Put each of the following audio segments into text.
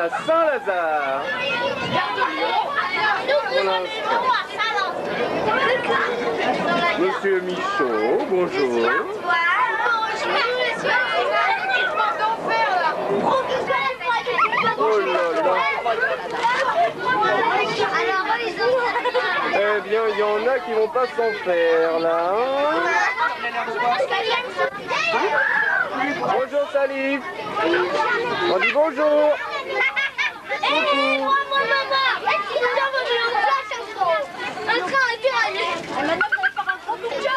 à Saint-Lazare. Monsieur Michaud, bonjour. Oh là là. Eh bien, il y en a qui vont pas s'en faire là. Bonjour Salif. On dit bonjour.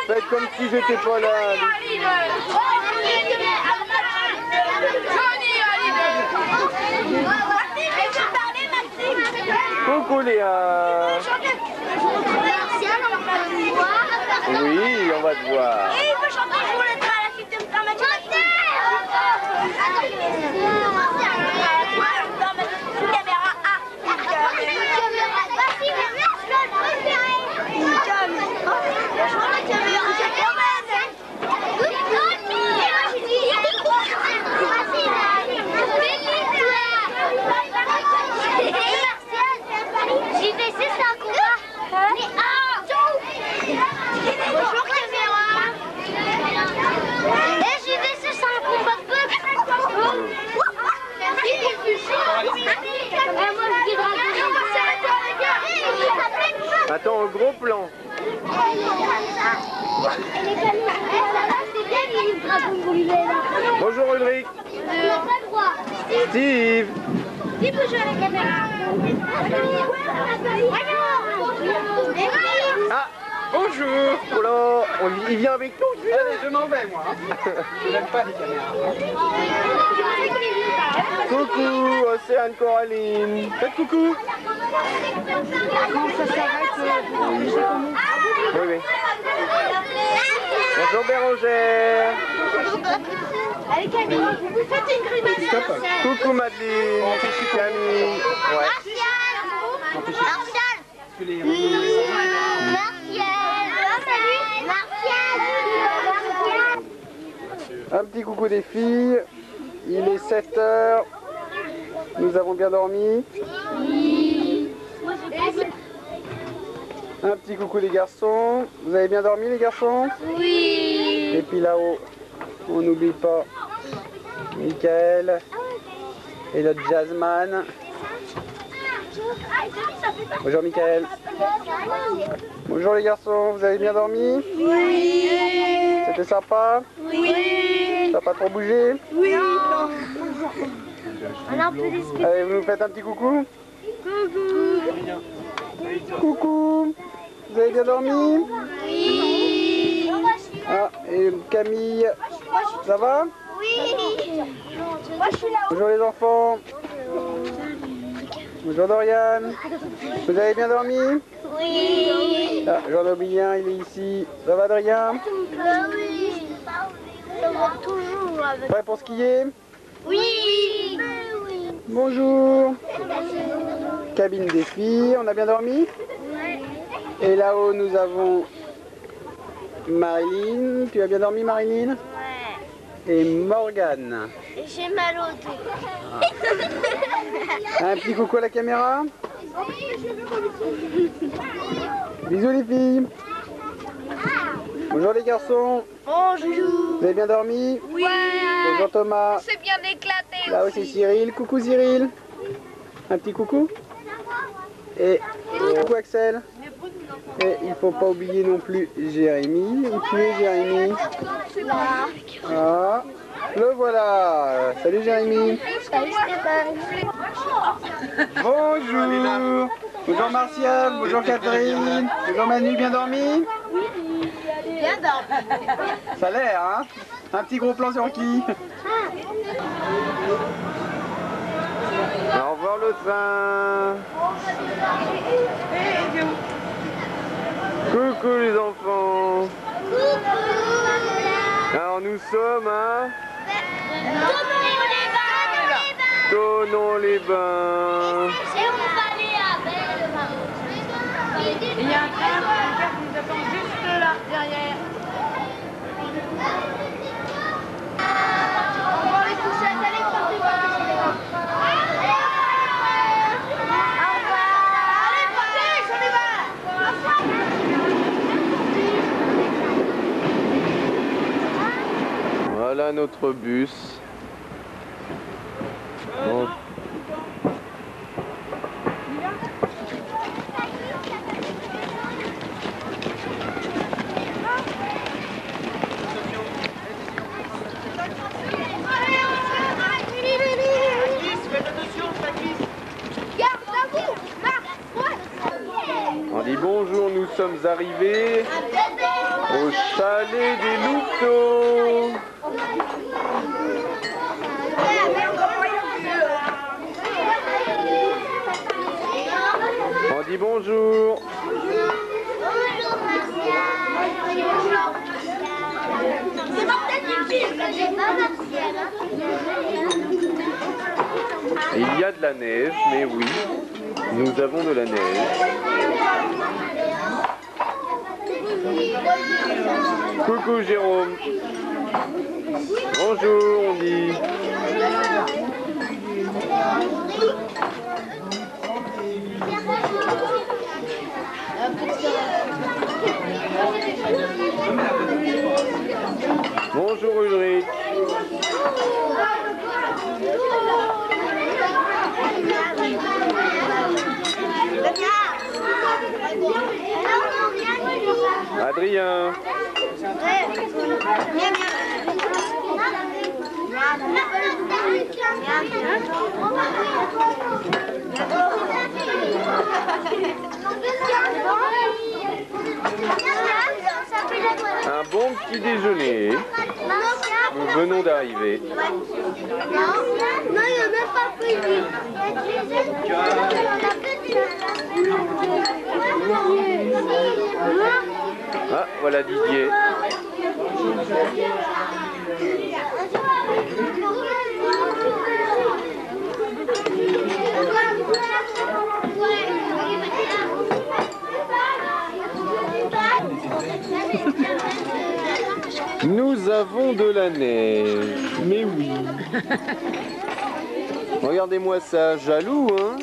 Faites comme si j'étais pas là. Coucou Léa. Oui, on va te voir. Et il veut chanter pour le train à la suite de me faire ma J'y vais, c'est ça, combat. Bonjour, caméra. Et j'y vais, c'est ça, un combat de bœuf. Attends, au gros plan. Bonjour Ulrich. Steve. Qui peut jouer à la caméra? Ah, bonjour. Oh là, il vient avec nous. Allez, je m'en vais moi. Je n'aime pas les caméras. Coucou, Océane Coraline. Faites coucou. Quand ça s'arrête, Oui, oui. Bonjour Bérangère. Allez Camille, vous faites une grimace. Coucou Madeleine. Camille. Ouais. Un petit coucou des filles. Il est 7 h. Nous avons bien dormi. Un petit coucou les garçons. Vous avez bien dormi les garçons? Oui. Et puis là-haut, on n'oublie pas Michael et notre jazzman. Bonjour Michael. Bonjour les garçons, vous avez bien dormi? Oui. C'était sympa? Oui. Ça n'a pas trop bougé? Oui. On a un peu d'esprit. Allez, vous nous faites un petit coucou? Coucou. Vous avez bien dormi? Oui. Ah, et Camille, ça va? Oui. Moi je suis là. Bonjour les enfants. Bonjour Dorian. Vous avez bien dormi? Oui. Ah, j'en ai oublié un, il est ici. Ça va Adrien? Oui. Ça va toujours avec. Prêt pour skier? Oui. Bonjour. Cabine des filles, on a bien dormi? Et là-haut nous avons Marilyn. Tu as bien dormi Marilyn? Ouais. Et Morgane. Et j'ai mal au dos. Un petit coucou à la caméra. Bisous les filles. Bonjour les garçons. Bonjour. Vous avez bien dormi? Oui. Bonjour Thomas. C'est bien éclaté. Là aussi Cyril. Coucou Cyril. Un petit coucou. Et coucou Axel. Et il ne faut pas oublier non plus Jérémy. Où tu es Jérémy? Ah, le voilà. Salut Jérémy. Salut Stéphane. Bonjour. Bonjour Martial. Bonjour Catherine. Bonjour Manu. Bien dormi? Bien dormi. Ça a l'air, hein? Un petit gros plan sur qui? Au revoir le train. Coucou les enfants. Alors nous sommes à Thonon-les-Bains. Et on va aller à Belle-Bain. il y a un train qui nous attend juste là, derrière. On va aller toucher à la télé pour Voilà notre bus. Bon. On dit bonjour, nous sommes arrivés au chalet des Louveteaux. On dit bonjour. Il y a de la neige, mais oui, nous avons de la neige. Coucou Jérôme. Bonjour, on dit. Bonjour Ulrich. Adrien. Un bon petit déjeuner. Nous venons d'arriver. Non, il n'y a même pas plus. Ah, voilà Didier. Nous avons de la neige, mais oui. Regardez-moi ça, jaloux, hein?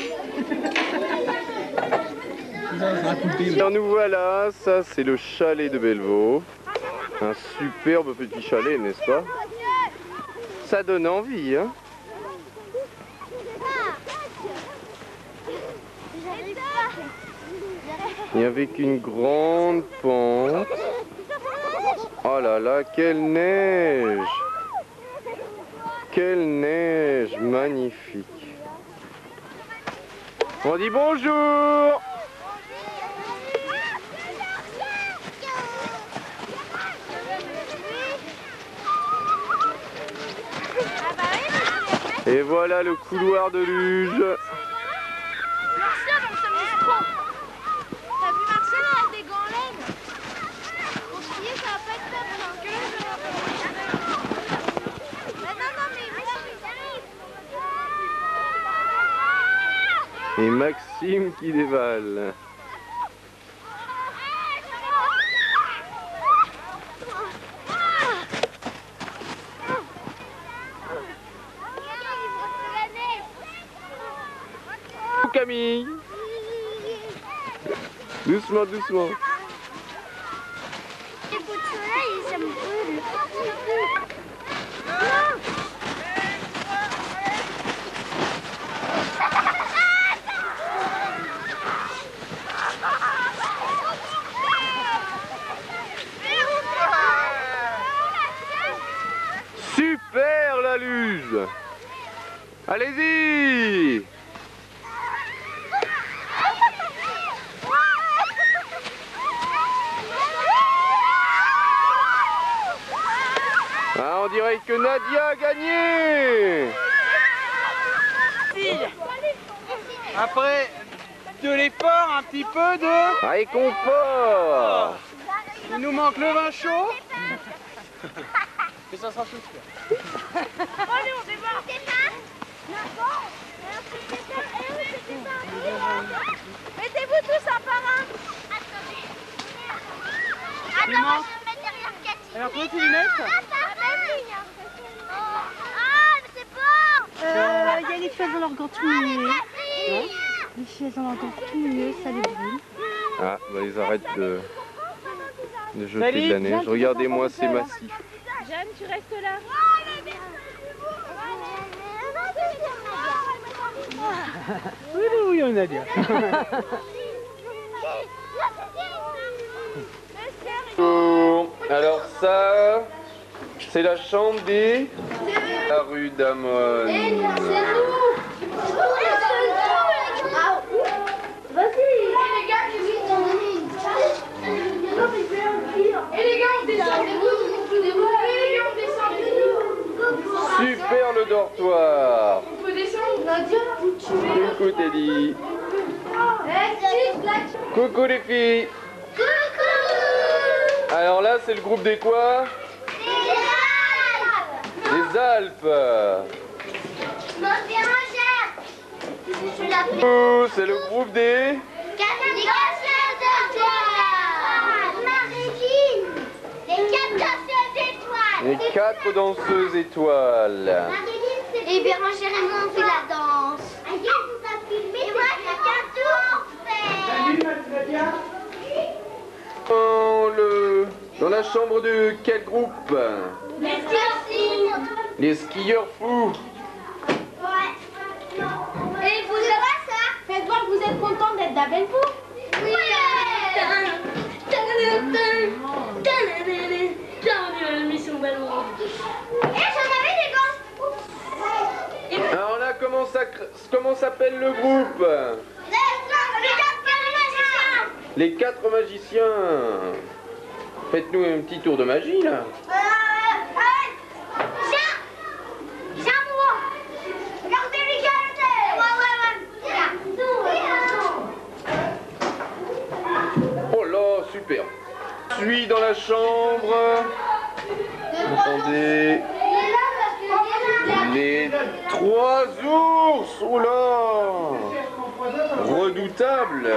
Alors nous voilà, ça c'est le chalet de Bellevaux. Un superbe petit chalet, n'est-ce pas? Ça donne envie, hein? Et avec une grande pente. Oh là là, quelle neige! Quelle neige magnifique! On dit bonjour! Et voilà le couloir de luge. Et Maxime qui dévale. Camille. Doucement, doucement. Super la luge. Allez-y. Ah, on dirait que Nadia a gagné. Après de l'effort, un petit peu de Réconfort. Il nous manque le vin chaud. Et ça sera tout sûr. Allez, on débarque. Mettez-vous tous un par un. Attends, moi je vais me mettre derrière Cathy. Alors toi tu les mets ça? Ah, mais c'est bon. Il y a les chaises dans leur gants tout milieu. Les chaises dans leur gants tout milieu, ça les brûle. Ah, bah ils arrêtent de jeter de la neige. Regardez-moi, c'est massif. Jeanne, tu restes là. Oui, oui, on a dit. Alors ça, c'est la chambre des... La rue d'Amon. Super le dortoir. On peut descendre. Coucou Teddy. Coucou les filles. Alors là c'est le groupe des quoi? Les Alpes. Coucou, c'est le groupe des... Les 4 danseuses étoiles. Et bien moi j'ai Raymond fait la danse. Et moi j'ai qu'un tour fait. Dans la chambre de quel groupe? Les skieurs. Les skieurs fous. Ouais. Et vous avez ça? Faites voir que vous êtes content d'être d'Abelfou. Oui. Alors là, comment s'appelle le groupe? Les 4 magiciens. Faites-nous un petit tour de magie là. Oh là, super. Je suis dans la chambre. Attendez. Les 3 ours. Oh là. Redoutable.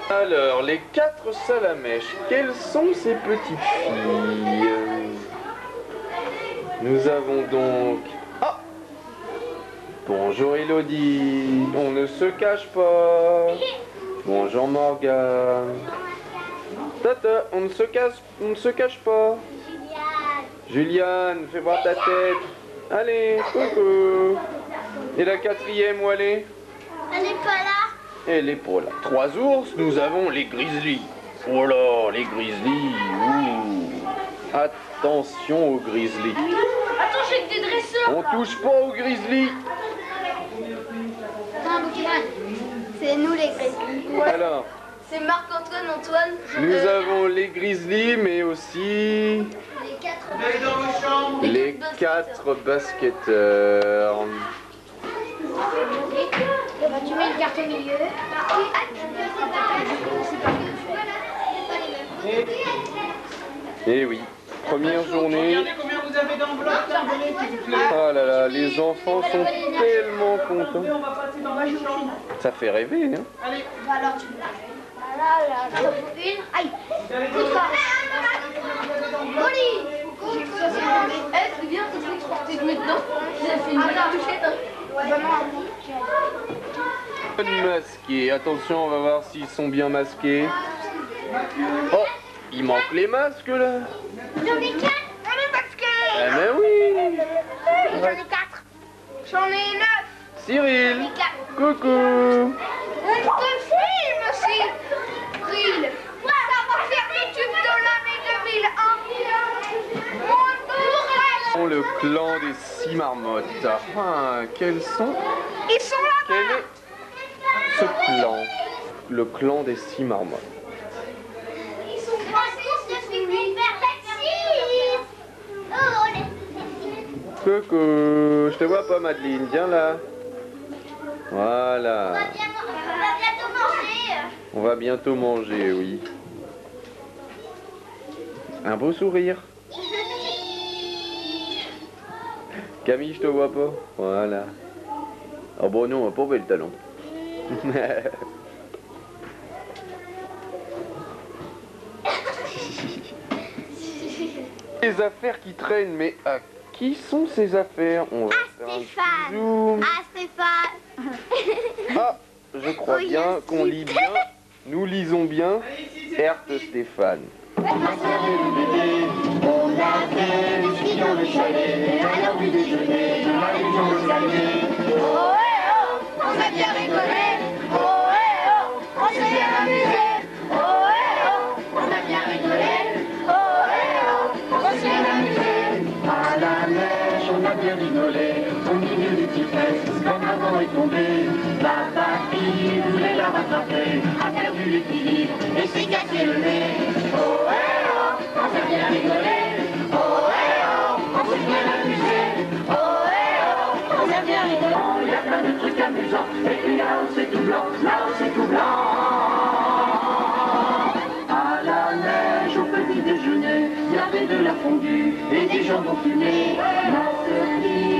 Alors, les 4 salamèches, quelles sont ces petites filles? Nous avons donc... Ah! Bonjour Elodie, on ne se cache pas. Bonjour Morgane. Tata, on ne se cache pas. Juliane, fais voir ta tête. Allez, coucou. Et la 4e, où elle est? Elle est pas là. Elle est pas là. 3 ours, nous avons les grizzlies. Oh là, les grizzlies. Ouh. Attention aux grizzlies. Attends, j'ai des dresseurs. On touche pas aux grizzlies. C'est nous les grizzlies. Alors, C'est Marc-Antoine, Antoine. nous avons les grizzlies, mais aussi Les 4. Allez dans vos chambres. les 4 basketteurs. Tu mets une carte au milieu. Eh oui, première journée. Regardez combien vous avez d'enveloppes, s'il vous plaît. Ah là là, les enfants sont tellement contents. On va passer dans ma chambre. Ça fait rêver, hein? Allez, Alors tu là, une. Aïe. vous allez dans Oli. C'est bien que tu transportes maintenant. J'ai fait une touchette. Masqués. Attention, on va voir s'ils sont bien masqués. Oh, il manque les masques là. J'en ai 4. On est masqués. Ah mais oui. J'en ai 4. J'en ai 9. Cyril. 4. Coucou. On te filme aussi. Cyril. Ça va faire le tube de l'année 2001. Mon tour. Le clan des 6 marmottes. Ah, quels sont... Ils sont là. Quel est ce clan? Le clan des 6 marmottes. Ils sont passés, je suis hyper taxi. Oh, Coucou. Je te vois pas, Madeleine. Viens là. Voilà. on va bientôt manger. On va bientôt manger, oui. Un beau sourire. Camille, je te vois pas. Voilà. Oh bon non, pas le talon. Les affaires qui traînent, mais à qui sont ces affaires? On va faire un petit zoom. Ah, Stéphane. Ah, je crois Oh, bien yes, qu'on lit bien. Nous lisons bien. Herthe Stéphane. On a servi le bébé, on a fait les filles dans le chalet, à l'heure du déjeuner, dans la région de Salé. Oh eh oh, on s'est bien rigolé, oh eh oh, on s'est bien amusé, oh eh oh, on a bien rigolé, oh eh oh, on s'est bien amusé. À la neige, on a bien rigolé, au milieu du petit fesse, quand un vent est tombé, papa qui voulait la rattraper, a perdu l'équilibre et s'est cassé le nez. Oh eh oh, on s'est bien rigolé, oh eh oh, on s'est bien amusé, oh eh oh, on a bien rigolé. Il y a plein de trucs amusants, et puis là-haut c'est tout blanc, là-haut c'est tout blanc. À la neige, au petit déjeuner, il y avait de la fondue et des jambons fumés. Ma sœur,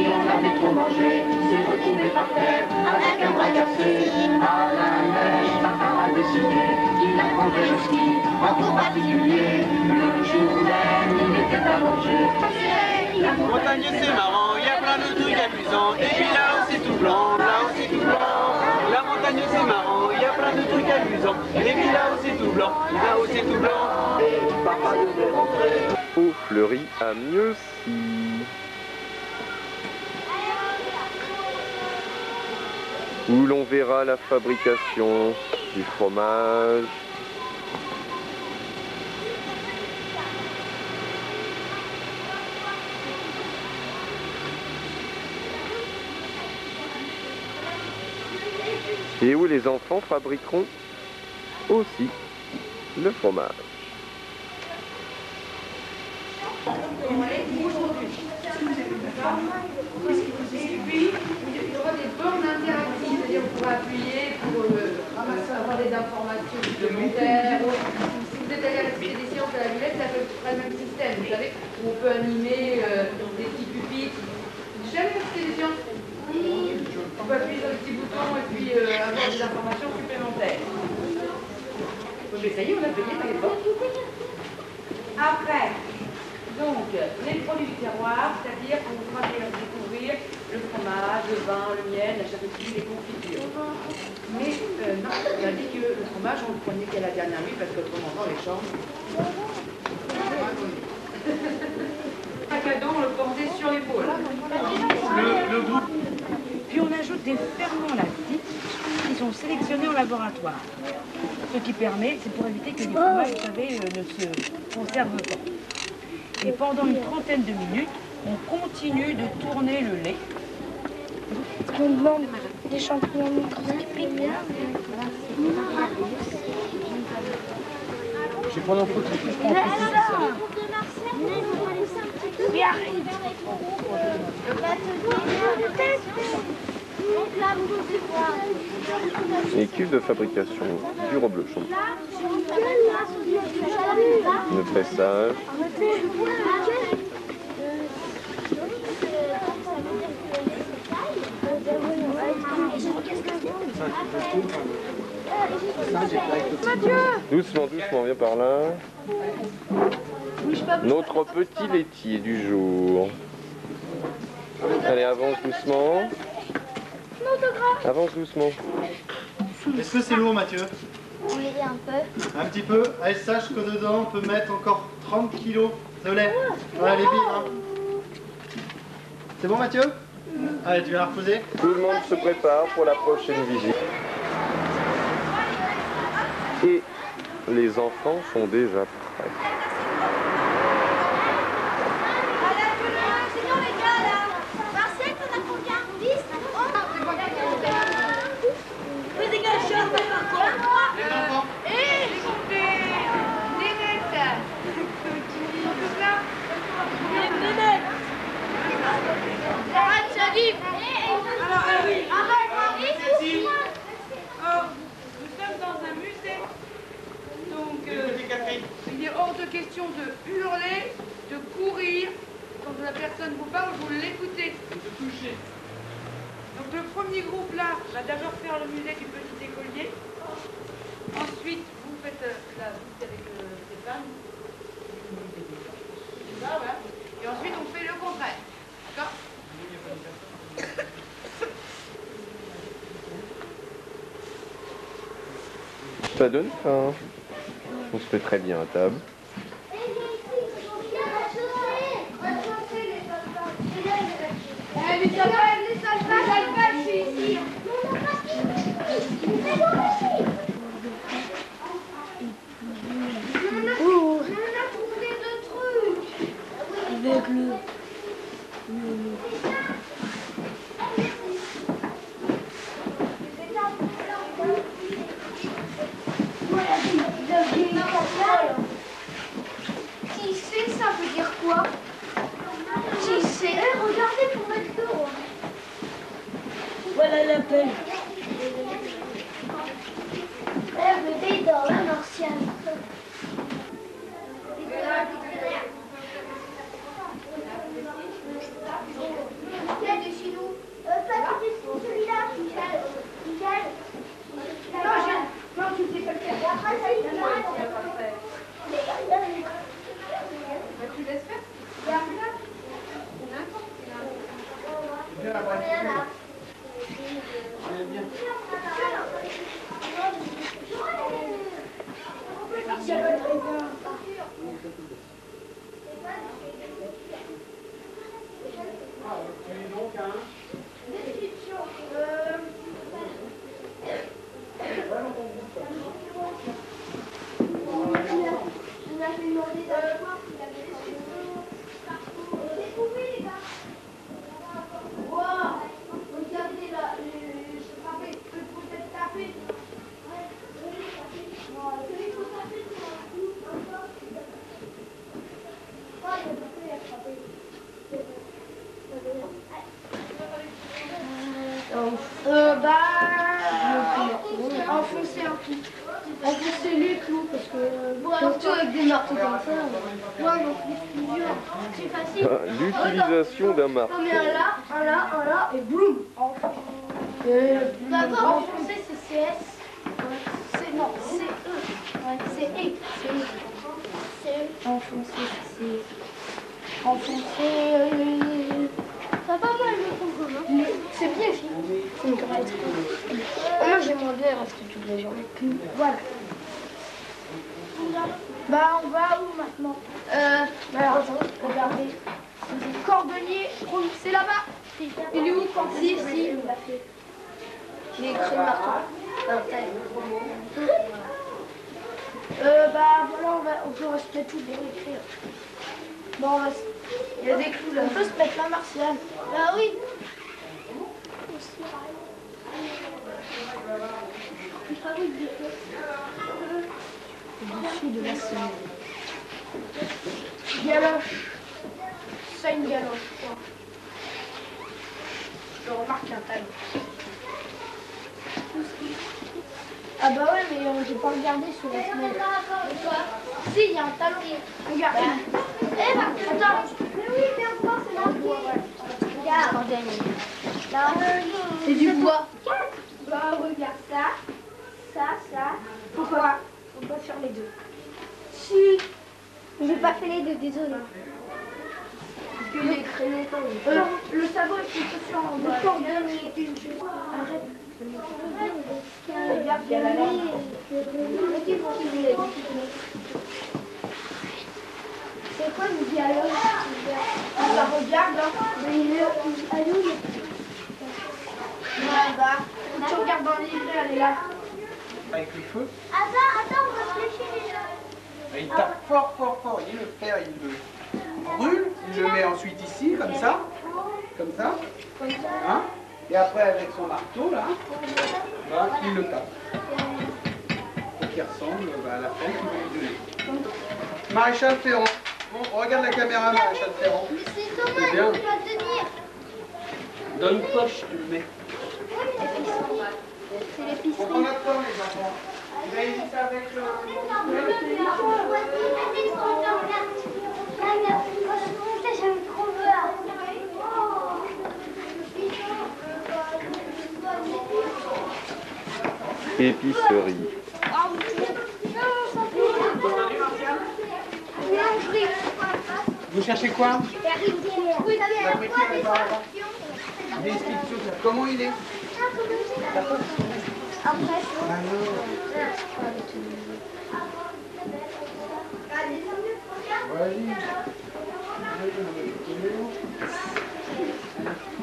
on avait trop mangé, s'est retrouvée par terre avec un bras cassé. À la neige, papa a décidé qu'il apprendrait le ski, en cours particulier. Le jour même, il était allongé. Montagne c'est marrant, il y a plein de trucs amusants. Et puis là-haut c'est tout blanc, là-haut c'est tout blanc. La montagne c'est marrant, il y a plein de trucs amusants. Et puis là-haut c'est tout blanc, là-haut c'est tout blanc. Et papa devait rentrer. Au Fleury à Mieuxy. Où l'on verra la fabrication du fromage. Et où les enfants fabriqueront aussi le fromage. Et puis, il y aura des bornes interactives, c'est-à-dire vous pourrez appuyer pour avoir des informations supplémentaires. Si vous êtes allé à l'expédition de la Villette, c'est à peu près le même système, vous savez, où on peut animer des petits pupitres. Jamais l'expédition. On peut appuyer sur le petit bouton et puis avoir des informations supplémentaires. Mais ça y est, on a payé les bornes. Après, donc, les produits du terroir, c'est-à-dire qu'on vous fera découvrir le fromage, le vin, le miel, la charcuterie, les confitures. Mais non, on a dit que le fromage, on le prenait qu'à la dernière nuit, parce qu'autrement, dans les chambres. Un cadeau, on le portait sur l'épaule. Le groupe. Puis on ajoute des ferments lactiques qui sont sélectionnés au laboratoire. Ce qui permet, c'est pour éviter que les fromages, vous savez, ne se conservent pas. Et pendant une trentaine de minutes, on continue de tourner le lait. On demande des champignons microscopiques. Je vais prendre en photo. Mais arrête. Les cuves de fabrication du reblochon. Le pressage. Doucement, doucement, viens par là. Notre petit laitier du jour. Allez, avance doucement. Avance doucement. Est-ce que c'est lourd, Mathieu? Oui, un peu. Un petit peu. Allez, sache que dedans, on peut mettre encore 30 kilos de lait. Voilà les billes. Hein. C'est bon, Mathieu? Allez, tu viens la reposer. Tout le monde se prépare pour la prochaine visite. Et les enfants sont déjà prêts. Nous sommes dans un musée, donc il est hors de question de hurler, de courir. Quand la personne vous parle, vous l'écoutez. Donc le premier groupe là va d'abord faire le musée du petit écolier. Ensuite, vous faites la visite avec Stéphane. Voilà. Et ensuite, on fait le contraire. D'accord? Ça donne faim. On se fait très bien à table. des marteaux comme ça. Moi, j'en fais plusieurs. C'est facile. L'utilisation d'un marteau. Non, mais un là, et boum. D'accord, en français, c'est CS. Non, c'est E. Ouais, c'est E. C'est E. En français, c'est... En français... Ça va pas mal, je trouve. C'est bien fait. C'est une grande. Moi, j'aimerais bien rester toutes les journées. Voilà. Bah, on va où maintenant alors, attends, regardez. Cordonnier, c'est là-bas. Il est où quand si, il l'a fait. J'ai écrit le marteau. Bah, voilà, on peut rester tout bien écrire. Bon, on va se... Il y a des clous là. On peut se mettre la Martial. Bah oui. Il fabrique des feux. Au-dessus de la semaine. Galoche. Ça, une galoche, quoi. Je remarque un talon. Ah bah ouais, mais j'ai pas regardé sur la fenêtre. Si, il y a un talon. Regarde. Eh bah, attends. Mais oui, bien sûr, c'est marqué. Regarde. C'est du bois. Bah, regarde ça. Ça. Pourquoi? On peut faire les deux. Si. J'ai pas fait les deux, désolé. Parce que j'ai créé longtemps. Le sabot est plutôt sur en bas. Le cordonnier. Arrête. Regarde, il y a la ligne. C'est quoi le dialogue? Ça regarde, hein. Tu regardes dans le livret, elle est là. Avec le feu. Attends, on réfléchit déjà. Il tape fort. Il le fer, il le brûle. Il le met ensuite ici, comme ça. Hein? Et après, avec son marteau, là, bah, il le tape. Pour qu'il ressemble à la forme qu'il va lui donner. Maréchal Ferrand. Bon, regarde la caméra, Maréchal Ferrand. Mais c'est Thomas, il va tenir. Dans une poche, tu le mets. C'est l'épicerie. On prend notre temps, les enfants. Vous avez dit ça avec le... J'aime trop peur. Épicerie. Vous cherchez quoi? Description. Comment il est?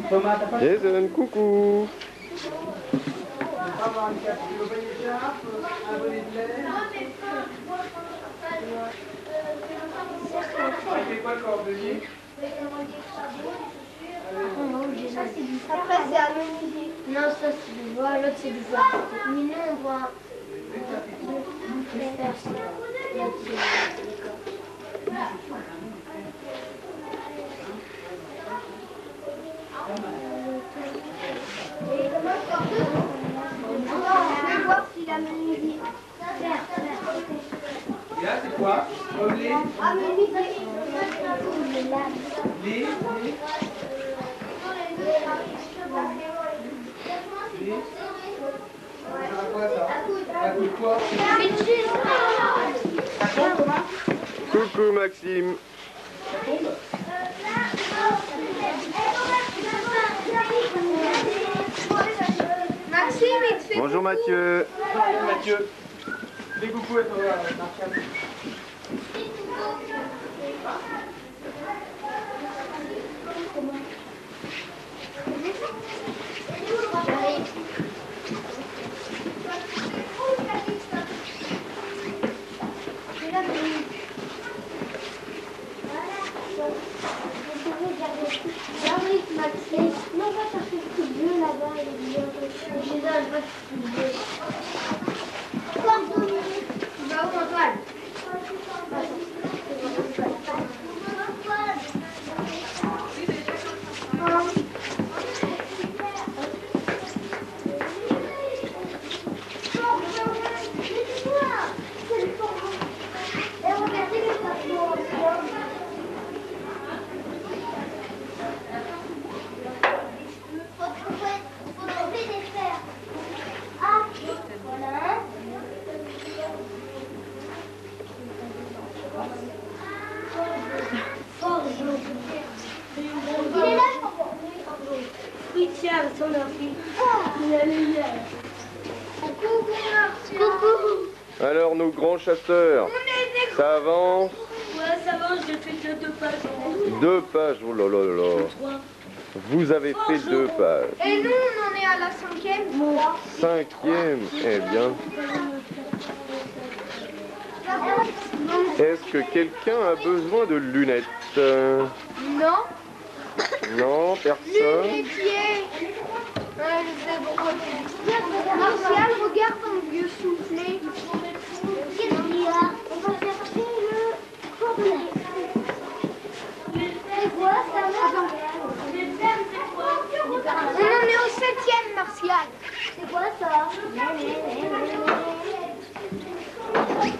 Thomas, t'as pas... Jason, coucou. Avoir un cap, tu veux pas une écharpe, un bonnet de laine. Il fait quoi le cordonnier? Après c'est à menuisier. Non, ça c'est du bois, l'autre c'est du bois. Mais nous on voit je vais voir s'il a menuisier. Et là c'est quoi? Les... Ah menuisier. Les... Ça va quoi ça? Ça coûte quoi? Ça tombe Thomas? Coucou Maxime. Ça tombe? Maxime, il te fait Bonjour Mathieu. Mathieu. Fais coucou à toi, Martial. Maxime. Non, va chercher le coup de bleu là-bas. J'ai là, je vais chercher le bleu. Cordonnier. Va où Antoine? Alors nos grands chasseurs, ça avance? Ouais, ça va, j'ai fait que 2 pages. 2 pages, oh là là là là. Vous avez fait 2 pages. Et nous, on en est à la 5e. 5e, eh bien. Est-ce que quelqu'un a besoin de lunettes? Non. Non, personne. Lunetier. Je sais pourquoi. Martial, regarde ton vieux soufflet. Qu'est-ce qu'il y a? On va chercher le cornet. C'est quoi ça? C'est quoi? On en est au 7e, Martial. C'est quoi ça?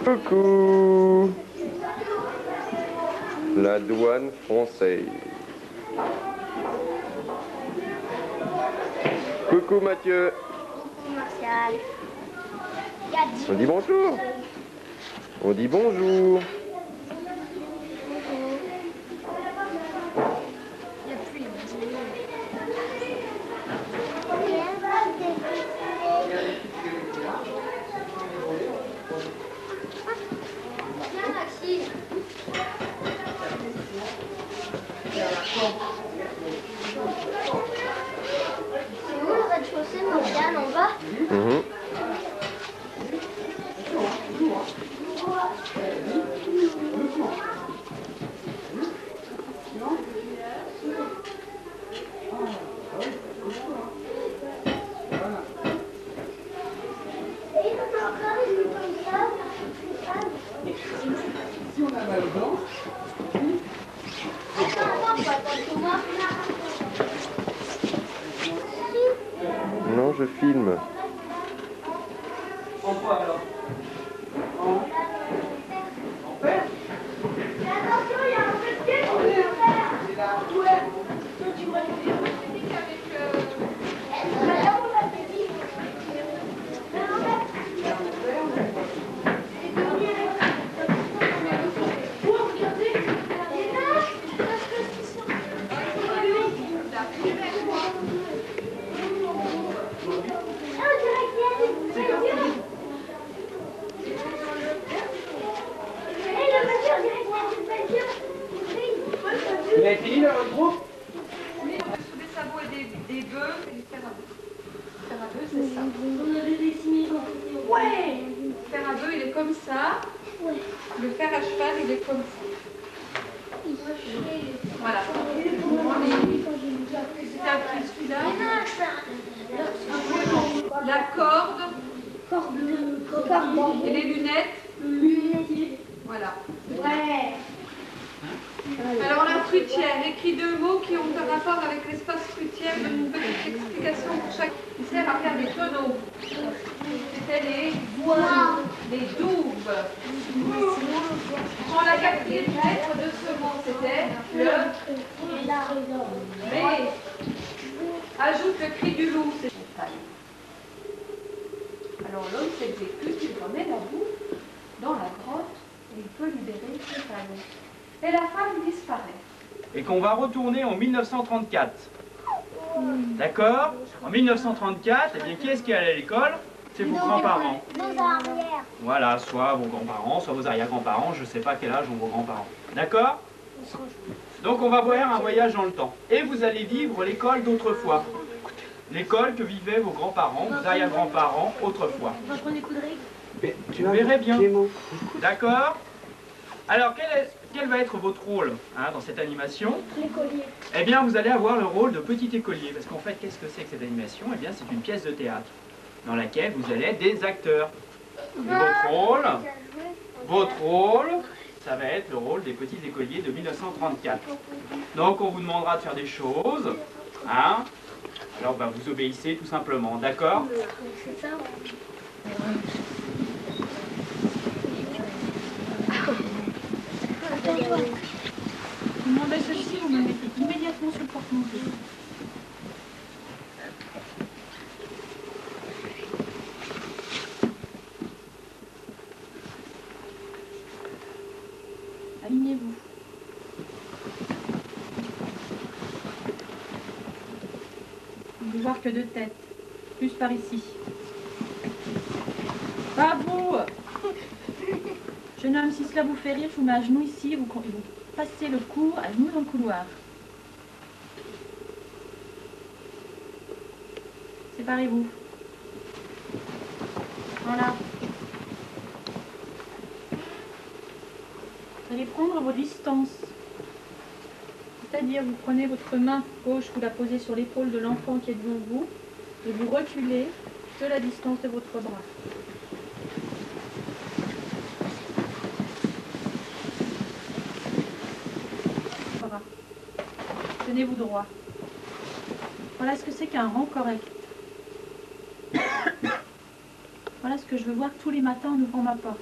Coucou. La douane française. Coucou Mathieu. Coucou Martial. On dit bonjour. On dit bonjour. C'est où le rez-de-chaussée, Martial, en bas? Si on a mal aux dents, Non, je filme. en quoi alors? En père? Attention, il y a un peu de pied. C'est là. Tu vois le vieux technique avec... Vous avez fini votre groupe? Oui, sous des sabots et des bœufs et du fer à bœuf. Fer à bœuf, c'est ça. On avait dessiné. Ouais. Le fer à bœuf, il est comme ça. Le fer à cheval, il est comme ça. Voilà. C'était un petit celui-là. La corde. Et les lunettes. Voilà. Ouais. Alors la fruitière, écrit 2 mots qui ont un rapport avec l'espace fruitière, une petite explication pour chaque. Il sert à faire des tonneaux. C'était les douves. Quand la 4e lettre de ce mot, c'était le B. Ajoute le cri du loup. Alors l'homme s'exécute, il remet la bouffe dans la grotte et il peut libérer ses femmes. Et la femme disparaît. Et qu'on va retourner en 1934. D'accord? En 1934, eh bien, qui est-ce qui est allé à l'école? C'est vos grands-parents. Nos arrières. Voilà, soit vos grands-parents, soit vos arrière-grands-parents, je ne sais pas quel âge ont vos grands-parents. D'accord? Donc on va faire un voyage dans le temps. Et vous allez vivre l'école d'autrefois. L'école que vivaient vos grands-parents, vos arrière-grands-parents autrefois. Tu verrais bien. D'accord? Alors, quel va être votre rôle dans cette animation? L'écolier. Eh bien, vous allez avoir le rôle de petit écolier. Parce qu'en fait, qu'est-ce que c'est que cette animation? Eh bien, c'est une pièce de théâtre dans laquelle vous allez être des acteurs. Et votre rôle, ça va être le rôle des petits écoliers de 1934. Donc, on vous demandera de faire des choses. Alors, vous obéissez tout simplement. D'accord? C'est ça. Demandez ceci, vous me mettez immédiatement sur le porte-manteau. Alignez-vous. Vous ne pouvez voir que 2 têtes, plus par ici. Pas vous! Jeune homme, si cela vous fait rire, je vous mets à genoux ici, vous passez le cou à genoux dans le couloir. Séparez-vous. Voilà. Vous allez prendre vos distances. C'est-à-dire, vous prenez votre main gauche, vous la posez sur l'épaule de l'enfant qui est devant vous et vous reculez de la distance de votre bras. Voilà. Tenez-vous droit. Voilà ce que c'est qu'un rang correct. Voilà ce que je veux voir tous les matins en ouvrant ma porte.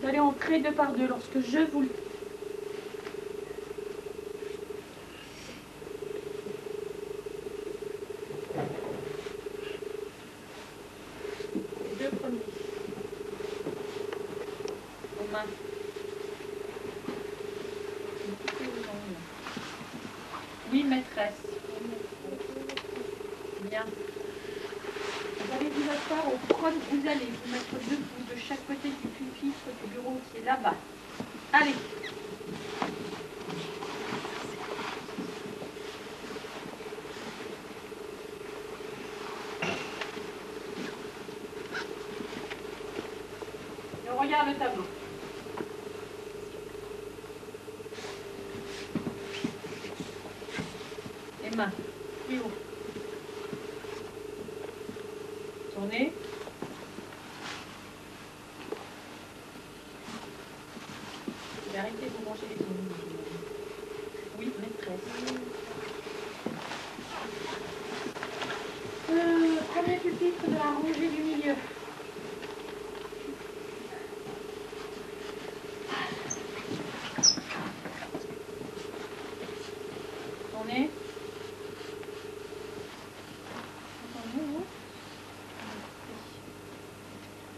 Vous allez entrer deux par deux lorsque je vous le... Les deux premiers. Vos mains. Oui, maîtresse. Bien. Vous allez vous asseoir au front, vous allez vous mettre debout de chaque côté du pupitre du bureau qui est là-bas. Allez. Et on regarde le tableau. Les mains, plus haut. Tournez. Je vais arrêter de vous manger les genoux. Oui, maîtresse. Premier pupitre de la rangée du milieu. Tournez.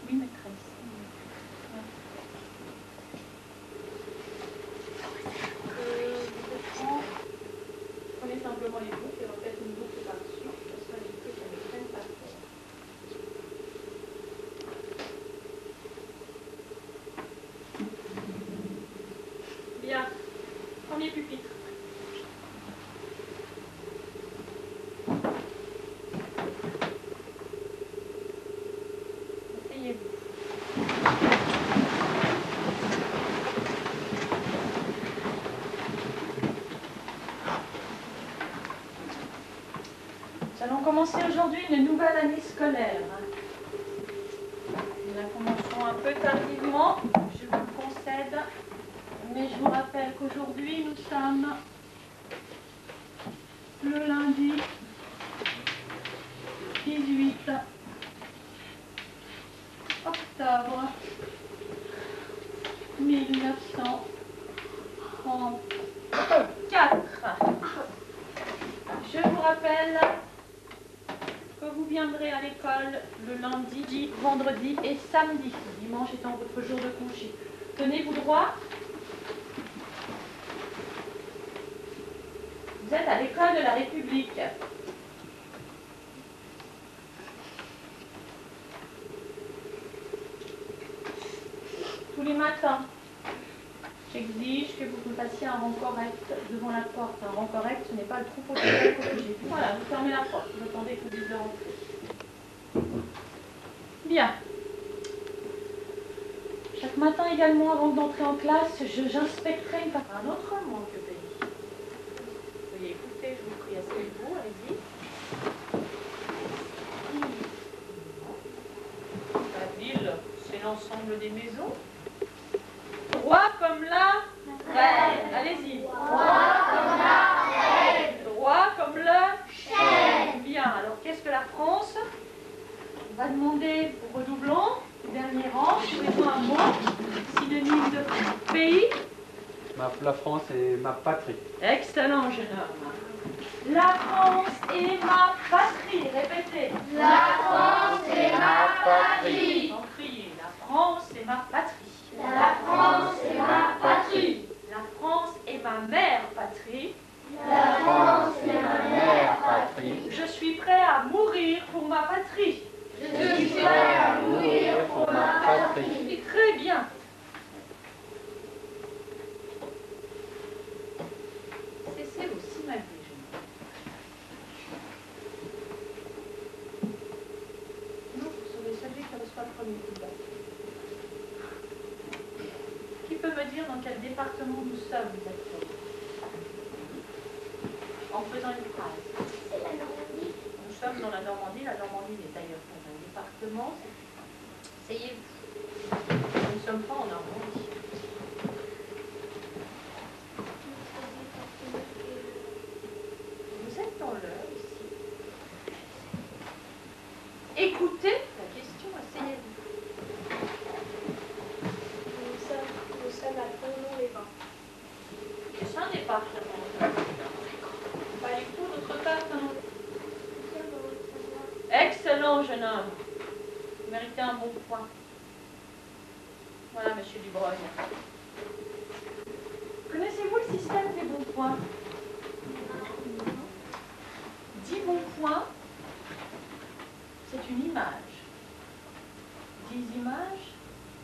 Oui, maîtresse. Prenez simplement les boucles et en faites une boucle par-dessus. Comme ça, les boucles, ça ne prennent pas fort. Bien. Premier pupitre. Nous allons commencer aujourd'hui une nouvelle année scolaire. Nous la commencerons un peu tardivement, je vous le concède, mais je vous rappelle qu'aujourd'hui nous sommes le lundi 18 octobre 1934. Je vous rappelle que vous viendrez à l'école le lundi, vendredi et samedi, dimanche étant votre jour de congé. Tenez-vous droit. Vous êtes à l'école de la République. Tous les matins, j'exige que vous me passiez un rang correct devant la porte. Un rang correct, ce n'est pas le troupeau de l'écologie. Voilà, vous fermez la porte, vous attendez que vous dise de rentrer. Bien. Chaque matin également, avant d'entrer en classe, j'inspecterai un autre manque de pays. Veuillez écouter, je vous prie, asseyez-vous, allez-y. La ville, c'est l'ensemble des maisons. Droit comme la reine. Allez-y. Droit comme la reine. Droit comme le chêne. Bien, alors qu'est-ce que la France? On va demander pour redoublons, dernier rang, trouvez-moi un mot, synonyme de pays. La France est ma patrie. Excellent, jeune homme. La France est ma patrie. Répétez. La France est ma patrie. En crier. La France est ma patrie. La France est ma patrie. La France est ma mère patrie. La France est ma mère à mourir pour ma patrie. Je suis prêt à mourir pour ma patrie. Très bien. Cessez vos simagrées, jeunes. Non, vous serez celui qui reçoit le premier coup de balle. Qui peut me dire dans quel département nous sommes actuellement? En faisant une phrase. C'est la Normandie. Nous sommes dans la Normandie. La Normandie n'est d'ailleurs pas un département. Asseyez-vous. Nous ne sommes pas en Normandie. Vous êtes dans l'heure ici. Écoutez la question, asseyez-vous. Nous sommes à Tournon-les-Bains. C'est un département. Pas du tout, d'autre part, non. Excellent, jeune homme. Vous méritez un bon point. Voilà, monsieur Dubreuil. Connaissez-vous le système des bons points? 10 bons points, c'est une image. 10 images,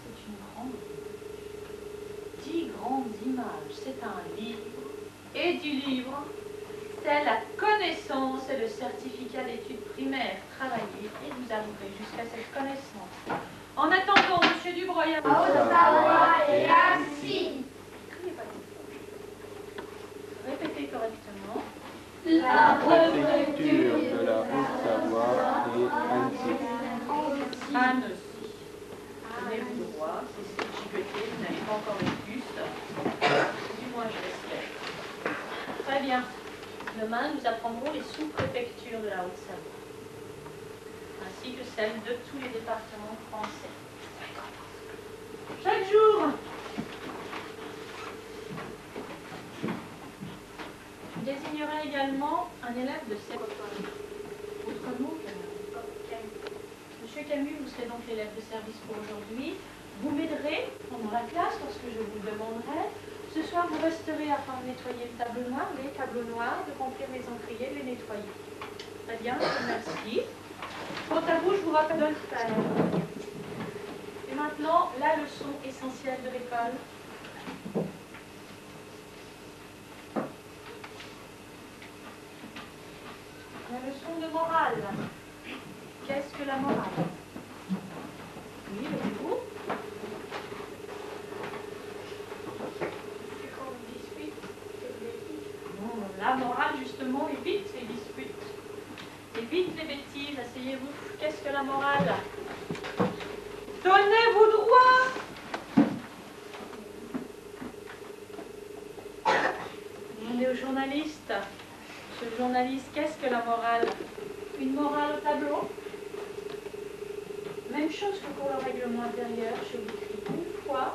c'est une grande image. 10 grandes images, c'est un livre. Et du livre, c'est la connaissance et le certificat d'études primaires travaillé et vous arriverez jusqu'à cette connaissance. En attendant, monsieur Dubreuil, Haute-Savoie et Annecy. Répétez correctement. La Préfecture de la Haute-Savoie et Annecy. Annecy. Tenez-vous droit, c'est gigoté, vous n'avez pas encore les puces. Du moins, je l'espère. Très bien. Demain, nous apprendrons les sous-préfectures de la Haute-Savoie, ainsi que celles de tous les départements français. Chaque jour, je désignerai également un élève de cette autre mot que Monsieur Camus, vous serez donc l'élève de service pour aujourd'hui. Vous m'aiderez pendant la classe lorsque je vous le demanderai. Ce soir, vous resterez afin de nettoyer le tableau noir, les tableaux noirs, de remplir les encriers, de les nettoyer. Très bien, merci. Quant à vous, je vous rappelle de le faire. Et maintenant, la leçon essentielle de l'école. La leçon de morale. Qu'est-ce que la morale? Oui, voyez-vous? La morale, justement, évite les disputes. Évite les bêtises, asseyez-vous. Qu'est-ce que la morale? Tenez-vous droit! Demandez au journaliste. Monsieur le journaliste, qu'est-ce que la morale? Une morale au tableau? Même chose que pour le règlement intérieur, je vous écris une fois,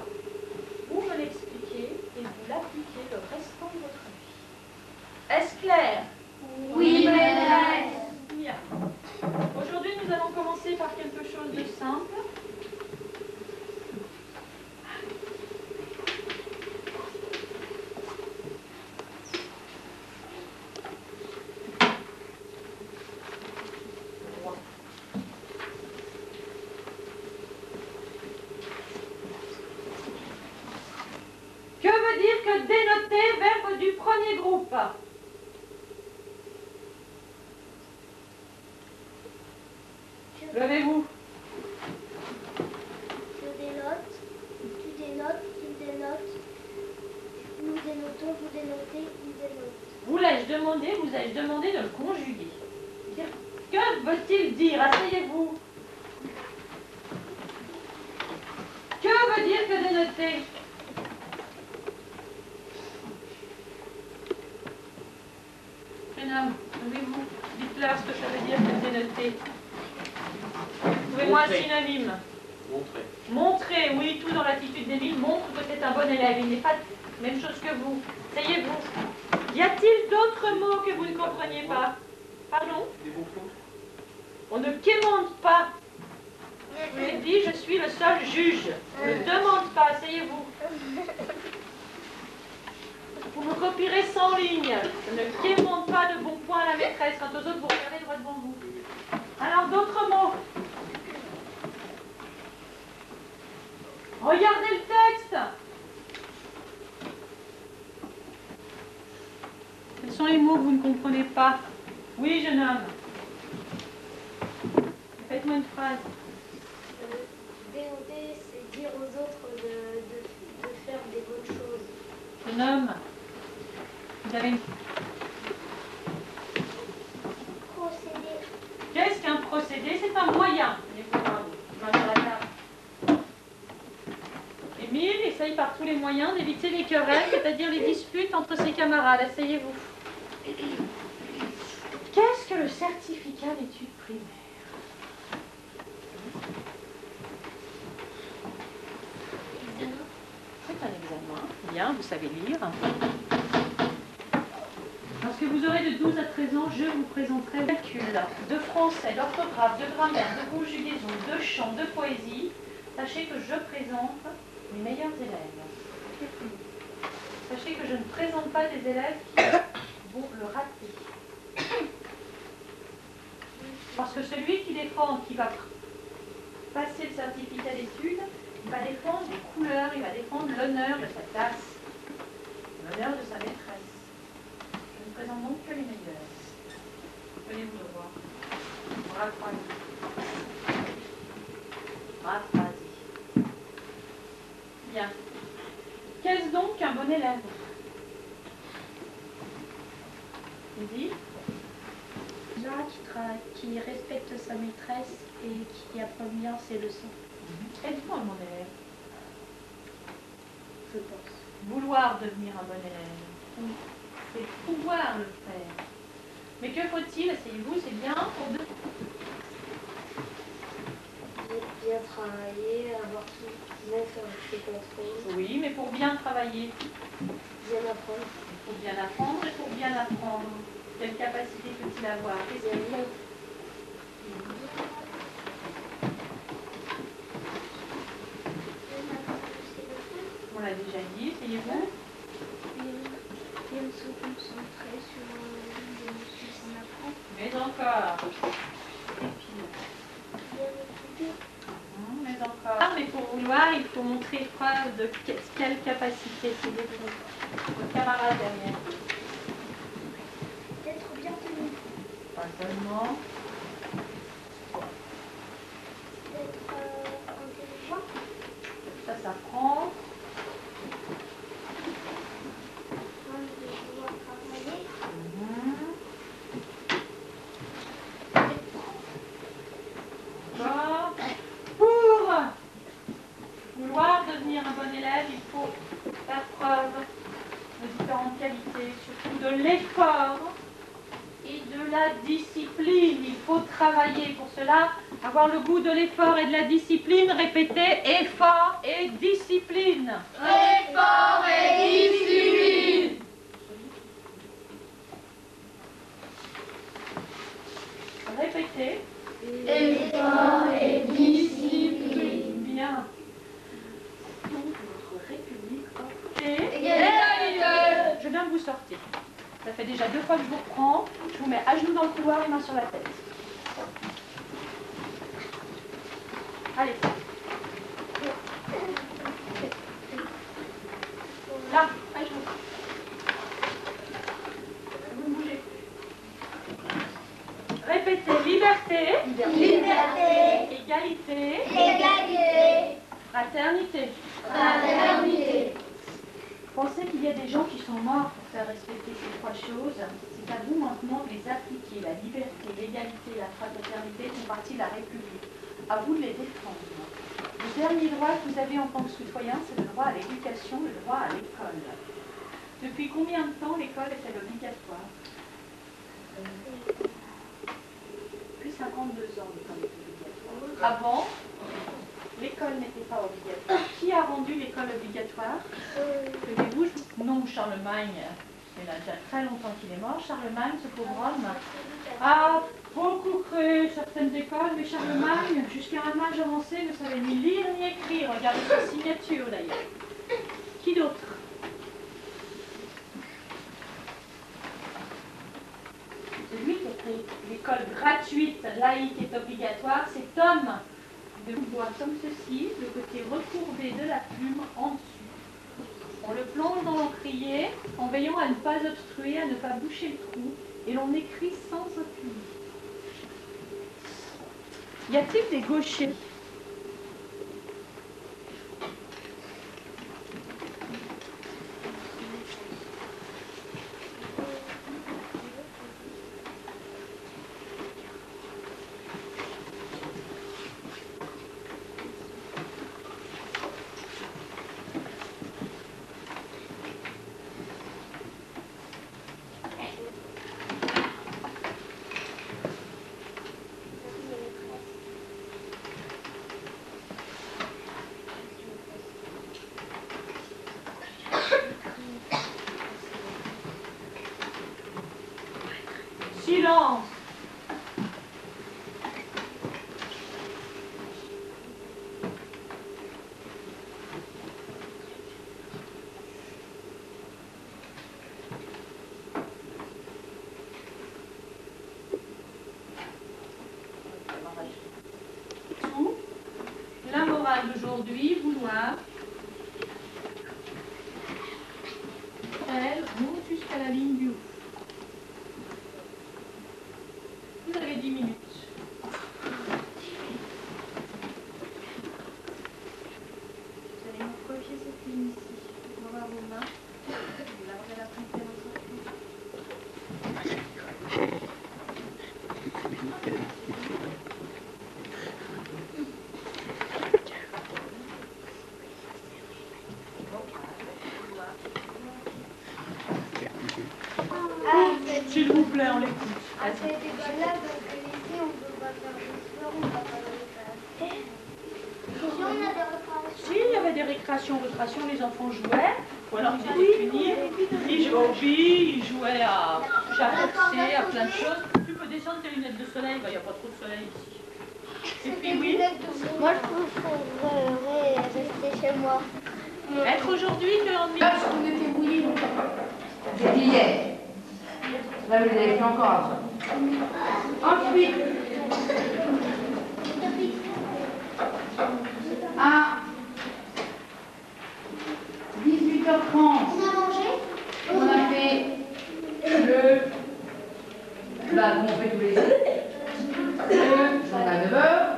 vous me l'expliquez et vous l'appliquez le restant de votre vie. Est-ce clair? Oui, maîtresse. Bien. Aujourd'hui, nous allons commencer par quelque chose de simple. Que veut dire que dénoter, verbe du premier groupe? Levez-vous. Je dénote, tu dénotes, il dénote, nous dénotons, vous dénotez, il dénote. Vous l'ai-je demandé, vous ai-je demandé de le conjuguer. Que veut-il dire? Asseyez-vous. Que veut dire que dénoter? Jeune homme, levez-vous. Dites-leur ce que ça veut dire que dénoter. Trouvez-moi un synonyme. Montrer. Montrer, oui, tout dans l'attitude d'Émile montre que c'est un bon élève. Il n'est pas la même chose que vous. Asseyez-vous. Y a-t-il d'autres mots que vous ne compreniez pas? Pardon? Des bons points. On ne quémande pas. Je vous l'ai dit, je suis le seul juge. Ne demande pas, asseyez-vous. Vous me copierez sans ligne. Je ne quémande pas de bons points à la maîtresse. Quant aux autres, vous regardez droit devant vous. par d'autres mots. Regardez le texte. Quels sont les mots que vous ne comprenez pas? Oui, jeune homme. Faites-moi une phrase. Déoder, c'est dire aux autres de faire des bonnes choses. Jeune homme, vous avez une... Procéder. Qu'est-ce qu'un procédé? C'est un moyen. Émile essaye par tous les moyens d'éviter les querelles, c'est-à-dire les disputes entre ses camarades. Asseyez-vous. Qu'est-ce que le certificat d'études primaires? C'est un examen. Bien, vous savez lire. Lorsque vous aurez de 12 à 13 ans, je vous présenterai le calcul de français, d'orthographe, de grammaire, de conjugaison, de chant, de poésie. Sachez que je présente les meilleurs élèves. Sachez que je ne présente pas des élèves qui vont le rater. Parce que celui qui défend, qui va passer le certificat d'études, il va défendre les couleurs, il va défendre l'honneur de sa classe, l'honneur de sa maîtresse. Je ne présente donc que les meilleurs. Venez-vous le voir. Raphrasi. Bien. Qu'est-ce donc qu'un bon élève? Dis. Qui respecte sa maîtresse et qui apprend bien ses leçons. Êtes-vous un bon élève? Je pense. Vouloir devenir un bon élève. C'est pouvoir le faire. Mais que faut-il? Asseyez-vous, c'est bien pour deux. Bien travailler, avoir tout bien faire ses contrôles. Oui, mais pour bien travailler. Bien apprendre. Il faut bien apprendre et pour bien apprendre. Quelle capacité peut-il avoir? On l'a déjà dit, essayez-vous. Bien se concentrer sur les notions qu'on apprend. Mais encore. Mais encore. Mais pour vouloir, il faut montrer preuve de quelle capacité. C'est votre camarade derrière. D'être bien tenu. Pas seulement. D'être intelligent. Ça s'apprend. De pouvoir travailler. Bon. Pour vouloir devenir un bon élève, il faut faire preuve de différentes qualités, surtout de l'effort et de la discipline. Il faut travailler pour cela, avoir le goût de l'effort et de la discipline. Répétez, effort et discipline. Effort et discipline. Répétez. Effort et discipline. Bien. Donc, notre République offre Égalité. Je viens de vous sortir. Ça fait déjà 2 fois que je vous reprends. Je vous mets à genoux dans le couloir, les mains sur la tête. Allez. Là, à genoux. Vous ne bougez. Répétez, liberté. Liberté. Égalité. Égalité. Fraternité. Fraternité. Pensez qu'il y a des gens qui sont morts pour faire respecter ces 3 choses. C'est à vous maintenant de les appliquer. La liberté, l'égalité, la fraternité font partie de la République. À vous de les défendre. Le dernier droit que vous avez en tant que citoyen, c'est le droit à l'éducation, le droit à l'école. Depuis combien de temps l'école est-elle obligatoire? Depuis 52 ans, l'école est obligatoire. Avant, l'école n'était pas obligatoire. Qui a rendu l'école obligatoire? Tenez-vous, non, Charlemagne. Il y a déjà très longtemps qu'il est mort. Charlemagne, ce pauvre homme, a beaucoup créé certaines écoles, mais Charlemagne, jusqu'à un âge avancé, ne savait ni lire ni écrire. Regardez sa signature d'ailleurs. Qui d'autre? C'est lui qui a l'école gratuite, laïque et obligatoire, c'est Tom de voir comme ceci, le côté recourbé de la plume en dessus. On le plonge dans l'encrier en veillant à ne pas obstruer, à ne pas boucher le trou, et l'on écrit sans appuyer. Y a-t-il des gauchers? Silence! La morale d'aujourd'hui, vouloir. Elle monte jusqu'à la ligne du haut. Vous avez 10 minutes. Vous allez me corriger cette ligne ici. Vous aurez vos mains. Vous laverez la pointe s'il vous plaît, on l'écoute. À cette école-là, donc ici, on ne peut pas faire de sport, on ne va pas faire si on a des récréations. Si, il y avait des récréations, les enfants jouaient, ou alors ils étaient punis, ils jouaient au billes, ils jouaient à boxer, à plein de choses. Tu peux descendre tes lunettes de soleil, il n'y a pas trop de soleil ici. Et puis oui. Moi, je préférerais rester chez moi. Être aujourd'hui que l'ennui. Là, je vous étiez bouillis. J'ai dit hier. Là, vous avez fait encore. Ensuite, à 18h30, On a mangé? on a fait le... Bah, on fait tous les jours. Le journal de beurre.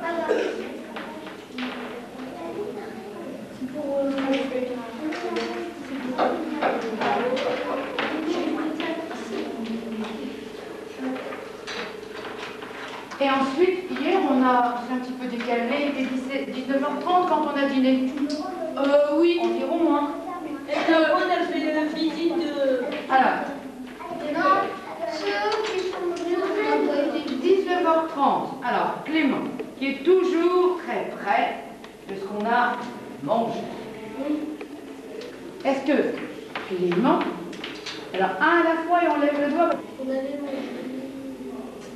Et ensuite, hier, on a fait un petit peu décalé, il était 19h30 quand on a dîné. Oui, environ, hein. Et on a fait une visite de... Alors, Non, ceux qui sont 19h30. Alors, Clément, qui est toujours très près de ce qu'on a mangé. Est-ce que Clément... Alors, un à la fois et on lève le doigt. On avait mangé.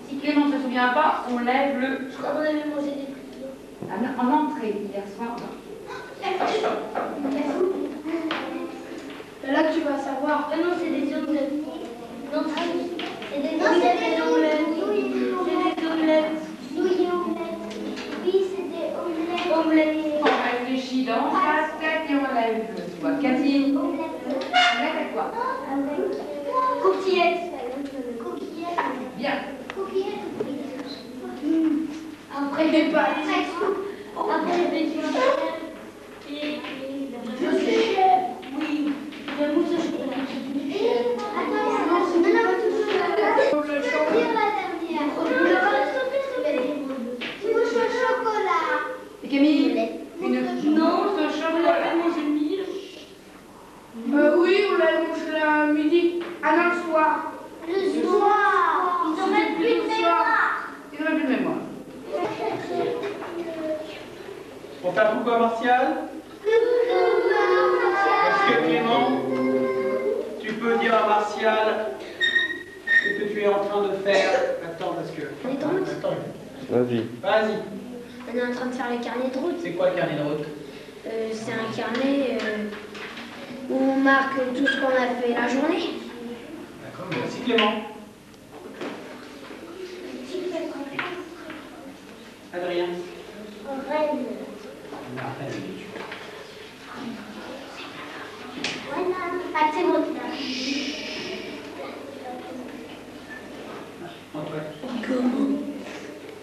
Si Clément ne se souvient pas, on lève le... Je crois qu'on avait mangé des frites. En entrée, hier soir. Là, tu vas savoir. Ah non, c'est des omelettes. Non, c'est des omelettes. C'est des omelettes. C'est des omelettes. Oui, c'est des omelettes. On réfléchit dans sa tête et on lève le doigt. Cathy, omelette avec quoi? Avec coquillettes. Coquillettes. Bien. Coquillettes. Après les pâtes. Après les bêtises. Et je sais. Oui. La mousse au chocolat. Attends, non, c'est pas tout chocolat. Je vais dire la dernière. Mousse au chocolat. Et Camille, une Non, mousse au chocolat. mangé le midi. Oui, on l'a mangé le midi. Ah non, le soir. Le soir. Ils ont même plus de mémoire. Ils n'ont plus de mémoire. On tape quoi, Martial? Est-ce que Clément, tu peux dire à Martial ce que tu es en train de faire? Attends, parce que... Attends. Vas-y. Vas-y. On est en train de faire les carnets de route. C'est quoi le carnet de route? C'est un carnet où on marque tout ce qu'on a fait la journée. D'accord, merci Clément.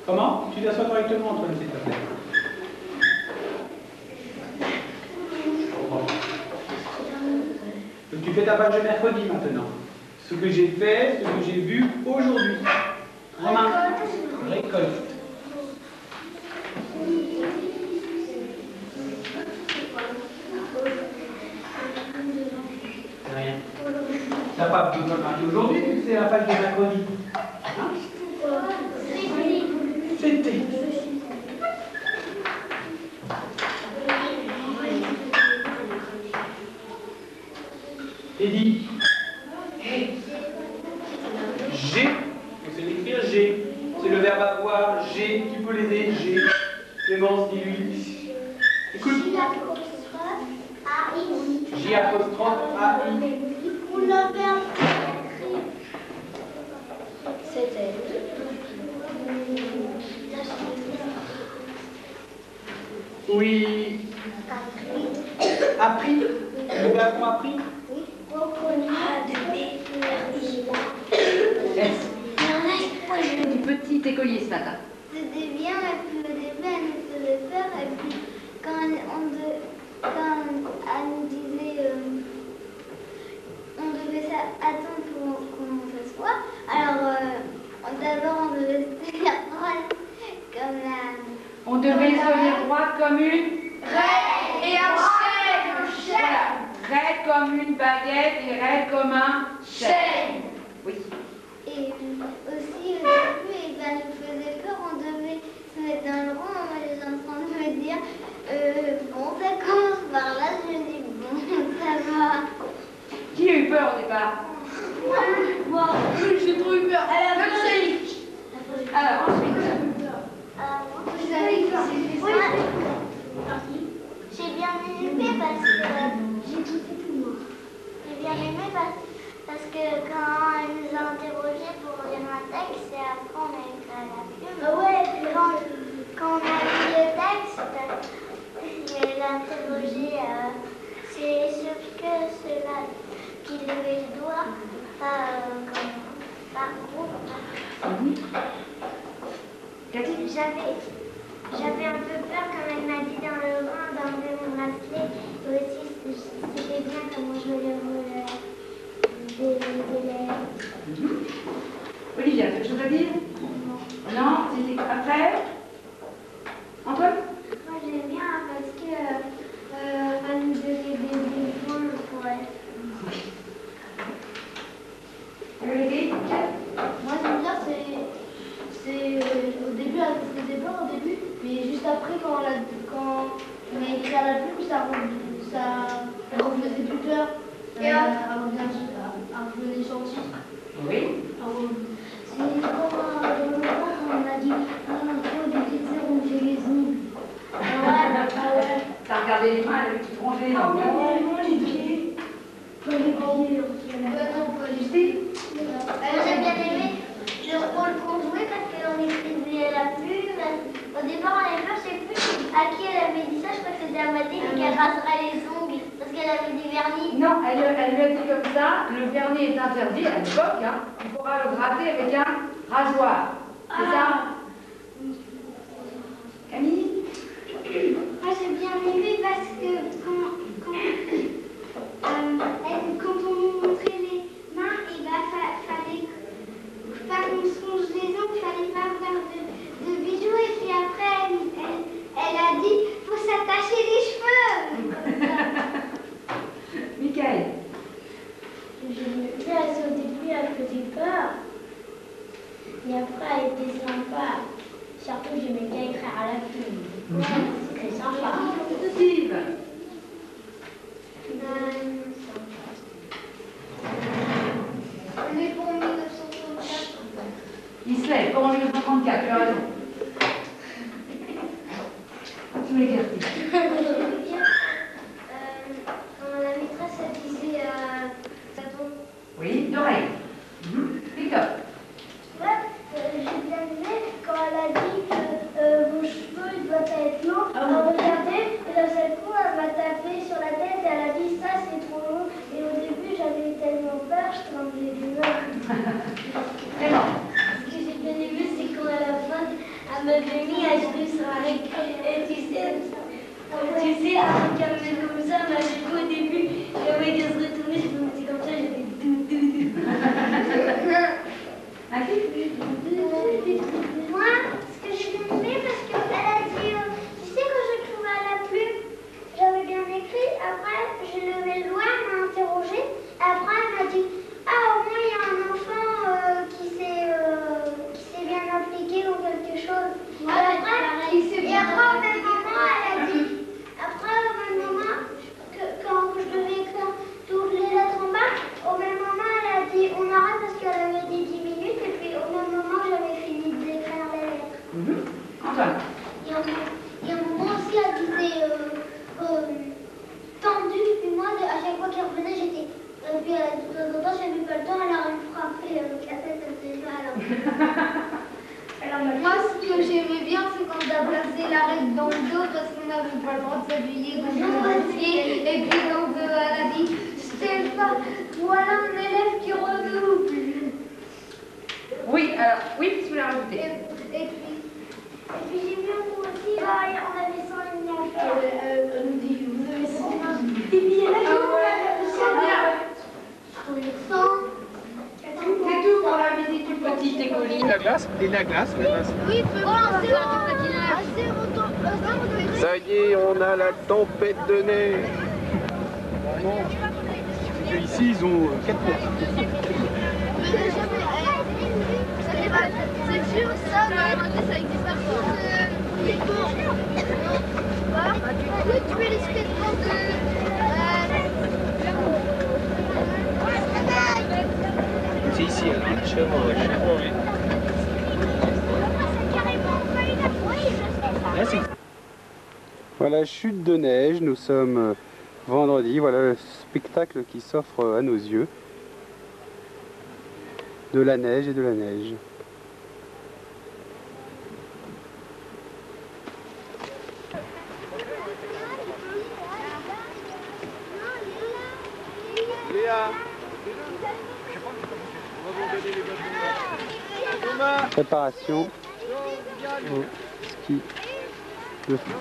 Comment? Tu t'assois correctement, Antoine, s'il te plaît. Donc tu fais ta page de mercredi maintenant. Ce que j'ai fait, ce que j'ai vu aujourd'hui. Romain, récolte. Rien. T'as pas besoin de marquer aujourd'hui, vu que c'est la page de mercredi. Hein? C'était. Eddie. G. On sait l'écrire G. C'est le verbe avoir. G. Tu peux l'aider. G. Clémence, dis-lui. Écoute. J apostrophe A-I. On l'a perdu. C'était. Oui. Appris. Le verbe qu'on a appris. Du petit écolier ce matin. C'était bien, et puis au début elle nous faisait peur, et puis quand elle nous disait on devait attendre pour qu'on s'assoie, alors d'abord on devait se tenir droit comme la... On devait se tenir droit comme une raide et un chêne. Voilà. Raide comme une baguette et raide comme un chêne. Oui. Et aussi au début, elle nous faisait peur, on devait se mettre dans le rang. Moi j'étais en train de me dire, bon ça commence par là, je me dis bon ça va. Qui a eu peur au départ? Moi, j'ai trop eu peur. Alors ensuite. Vous avez eu peur? J'ai bien aimé parce que j'ai tout fait tout moi. J'ai bien aimé parce que quand elle nous a interrogés pour lire un texte, et après on a écrit à la plume. Ah ouais, quand on a lu le texte, elle a interrogé c'est ceux-là qui levaient le doigt, pas par groupe. J'avais un peu peur quand elle m'a dit dans le rang d'enlever mon bracelet. Et aussi, c'était bien comment je le roule des élèves. Olivia, tu as quelque chose à dire? Non, c'était après? Antoine? Moi j'aime bien parce que elle nous donnait des boules pour elle. Moi j'aime bien, c'est au début elle nous faisait peur au début, mais juste après quand on a écrit à la plume, ça refaisait plus peur. Elle revenait sur le titre. Oui. C'est comme dans le moment quand on a dit faut éviter de ronger les ongles. Ouais. T'as regardé les mains, elle avait tout rangé. Ah ouais, les pieds. Pas les pieds. Non, pas les pieds. J'ai bien aimé le rôle qu'on jouait parce qu'on écrivait à la plume. Au départ, on avait peur, je sais plus à qui elle avait dit ça, je crois que c'était à Mathilde qu'elle raserait les ongles parce qu'elle avait des vernis. Non, elle lui a dit comme ça, le vernis est interdit à l'époque, hein. Il faudra le gratter avec un rasoir. C'est ça? Camille? Moi j'ai bien aimé parce que quand on nous montrait les mains, il fallait pas qu'on se ronge les ongles, il fallait pas faire de bijoux. Et puis après, elle a dit faut s'attacher les cheveux. Michael? J'aimais bien, au début elle faisait peur, mais après elle était sympa. Surtout j'aimais bien écrire à la plume. C'était sympa. Steve? On est pour 1934. Il se lève, comme en 1934, tu as raison. Tu m'éclaircis. Quand la maîtresse elle disait ça tombe. Oui, d'oreille. Victor? Ouais, j'ai bien aimé quand elle a dit que vos cheveux ils doivent être longs. Alors regardez, et d'un seul coup elle m'a tapé sur la tête et elle a dit ça c'est trop long. Et au début j'avais tellement peur, je tremblais des mains. C'est bon. Ce que j'ai bien aimé c'est quand à la fin m'avait mis à genoux sur un rec. Et tu sais, avec un mec comme ça, à chaque fois au début, le mec se retournait, je me mettais comme ça, j'étais dou. Moi, ce que j'ai bien aimé, parce qu'elle a dit, tu sais, quand je trouvais à la plume, j'avais bien écrit, après j'ai levé le doigt, elle m'a interrogé, après elle m'a dit, ah au moins il y a un enfant qui s'est bien appliqué ou quelque chose. Et après au même moment, elle a dit, quand je devais écrire toutes les lettres en bas, au même moment elle a dit, on arrête parce qu'elle avait dit 10 minutes, et puis au même moment j'avais fini d'écrire les lettres. Antoine. Il y a un moment aussi, elle disait tendu, puis moi, à chaque fois qu'elle revenait, j'étais. Puis de temps en temps, j'avais pas le temps, elle a frappé avec la tête, elle faisait mal. Moi, ce que j'aimais bien, c'est quand on a placé l'arête dans le dos, parce qu'on n'avait pas le droit de s'habiller dans le dossier. Et puis quand elle a dit, Stéphane, voilà un élève qui redouble. Oui, alors, oui, qu'est-ce que vous voulez rajouter? Et puis j'ai vu aussi, on avait 100 lignes à faire. Vous avez 100 lignes. Et puis il y a la C'est tout pour la visite du petit écolier. La glace. Oui, Ça y est, on a la tempête de neige. Ici, ils ont 4 mètres. C'est sûr, ça, ça existe pas pour les cours. Tu fais les skateboards C'est ici, alors, chevaux. Là, c'est... Voilà, chute de neige, nous sommes vendredi, voilà le spectacle qui s'offre à nos yeux. De la neige et de la neige. Léa, Préparation au ski de fond.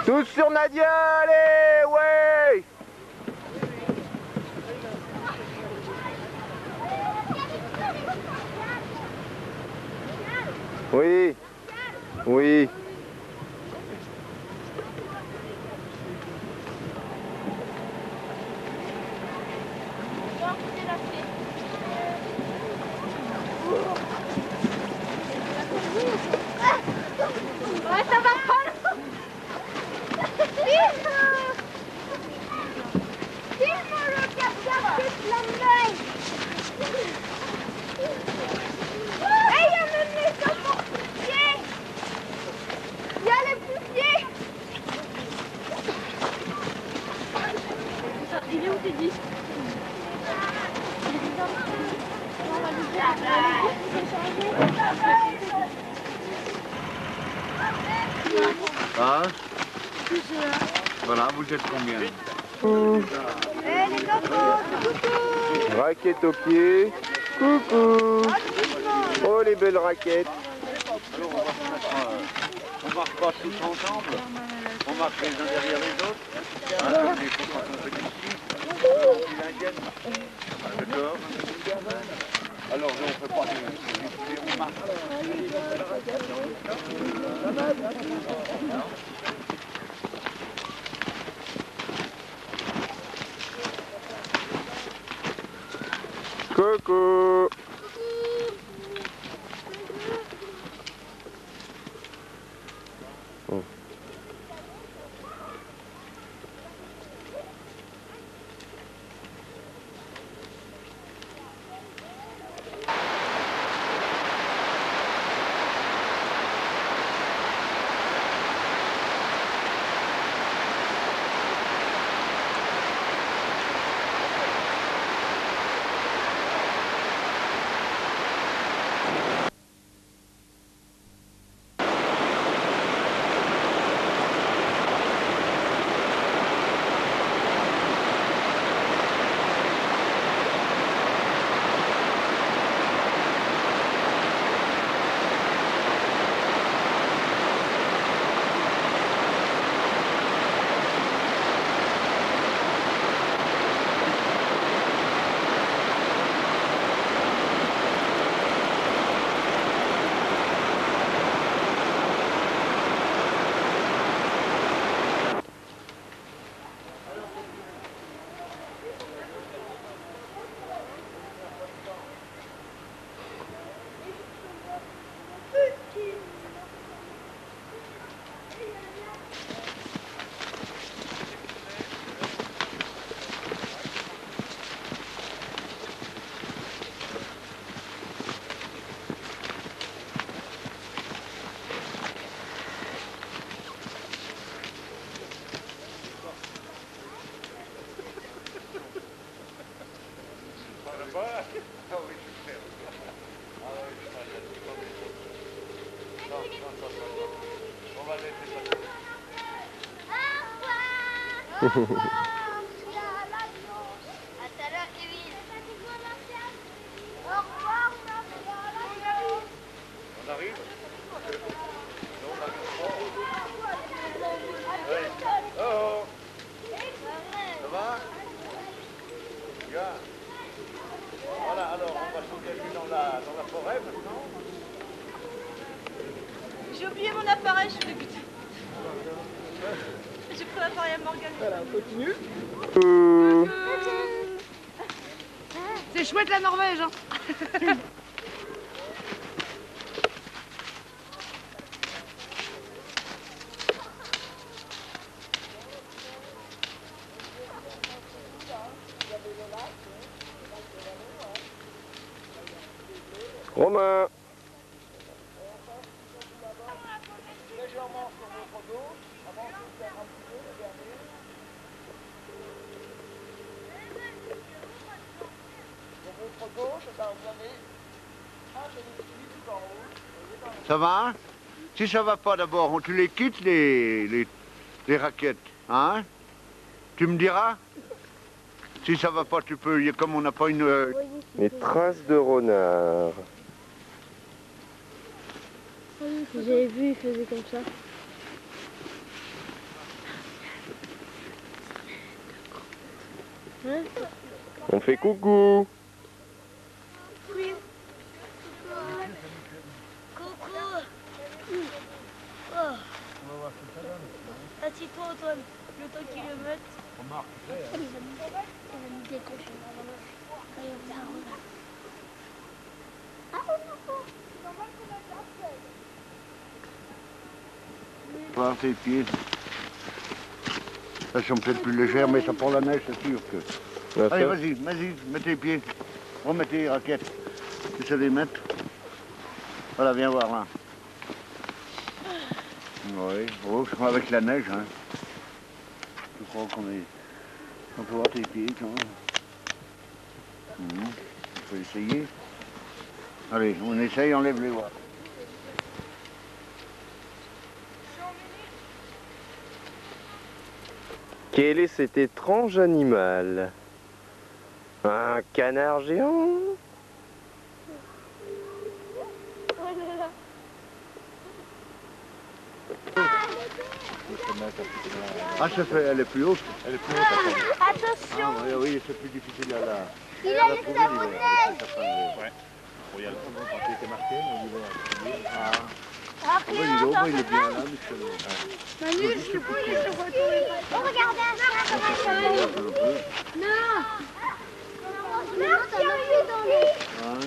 Tous sur Nadia, allez, ouais! Oui, oui. Ouais, ça va pas là. Filme le capteur toute la neige. Et il y a même les sapeurs-pompiers. Il y a les pompiers. Il est où tes disques? Hein? Voilà, vous le faites combien? Les cocos, Raquette au pied. Coucou. Oh, les belles raquettes. Alors, on marche pas tous ensemble. On marche les uns derrière les autres. Hein, les compétitions. D'accord. Alors, on ne fait pas on marche. Coucou. Oh. Voilà, alors on va s'engager dans la forêt maintenant. J'ai oublié mon appareil, je suis dégoûtée. J'ai pris l'appareil à Morgane. Voilà, on continue. C'est chouette la Norvège, hein. Romain. Ça va hein? Si ça va pas d'abord, tu les quittes les raquettes, hein? Tu me diras? Si ça va pas, tu peux, comme on n'a pas une... Les traces de renard. J'avais vu, il faisait comme ça. Hein? On fait coucou. Oui. Coucou. Oh. Assis-toi Antoine, le temps qu'il le mette. Remarque, Elle va nous décocher. voir tes pieds. Elles sont peut-être plus légères, mais ça prend la neige, c'est sûr que... Allez, vas-y, mets tes pieds. Remets tes raquettes. Tu sais les mettre. Voilà, viens voir là. Oui, oh, avec la neige, hein. Je crois qu'on est... On peut voir tes pieds, quand même. On peut essayer. Allez, on essaye, enlève les watts. Quel est cet étrange animal? Un canard géant? Ah, ça fait, elle est plus haute. Elle est plus haute. Attention. Ah, oui, oui, c'est plus difficile à la... Il a une savonnette. Ouais. Il y a le fond quand il était marqué, on y va. Ah. Ah, Il est bien là, Michel. Manu, je suis pas les voitures. Oh, regardez un chat comme un chat. Non. Non, c'est arrivé dans les... Hein?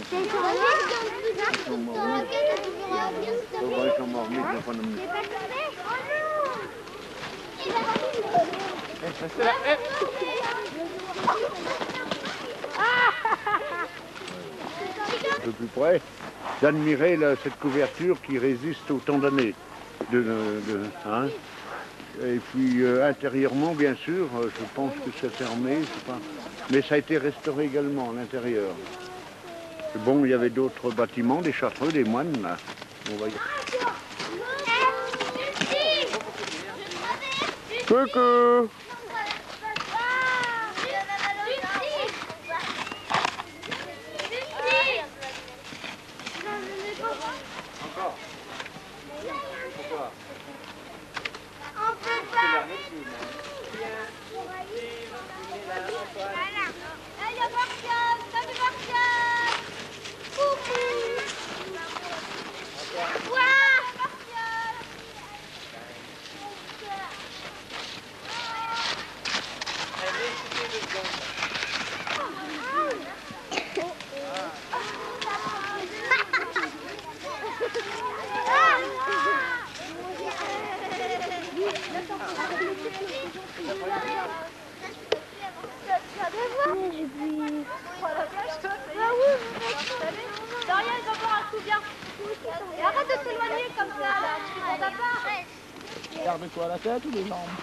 C'est sur la Ils sont morts. Ils sont morts, mais ils n'ont pas nommé. Un peu plus près, d'admirer cette couverture qui résiste autant d'années. Hein? Et puis intérieurement, bien sûr, je pense que c'est fermé, je sais pas. Mais ça a été restauré également à l'intérieur. Bon, il y avait d'autres bâtiments, des chartreux, des moines, là. On va y... Coucou. Encore. Pourquoi? On peut pas. Il y a Martial, salut Martial. Coucou. Dorian, il va boire un coup bien. Et arrête de t'éloigner comme ça, là. Tu fais ton papa. Garde quoi, la tête ou les jambes?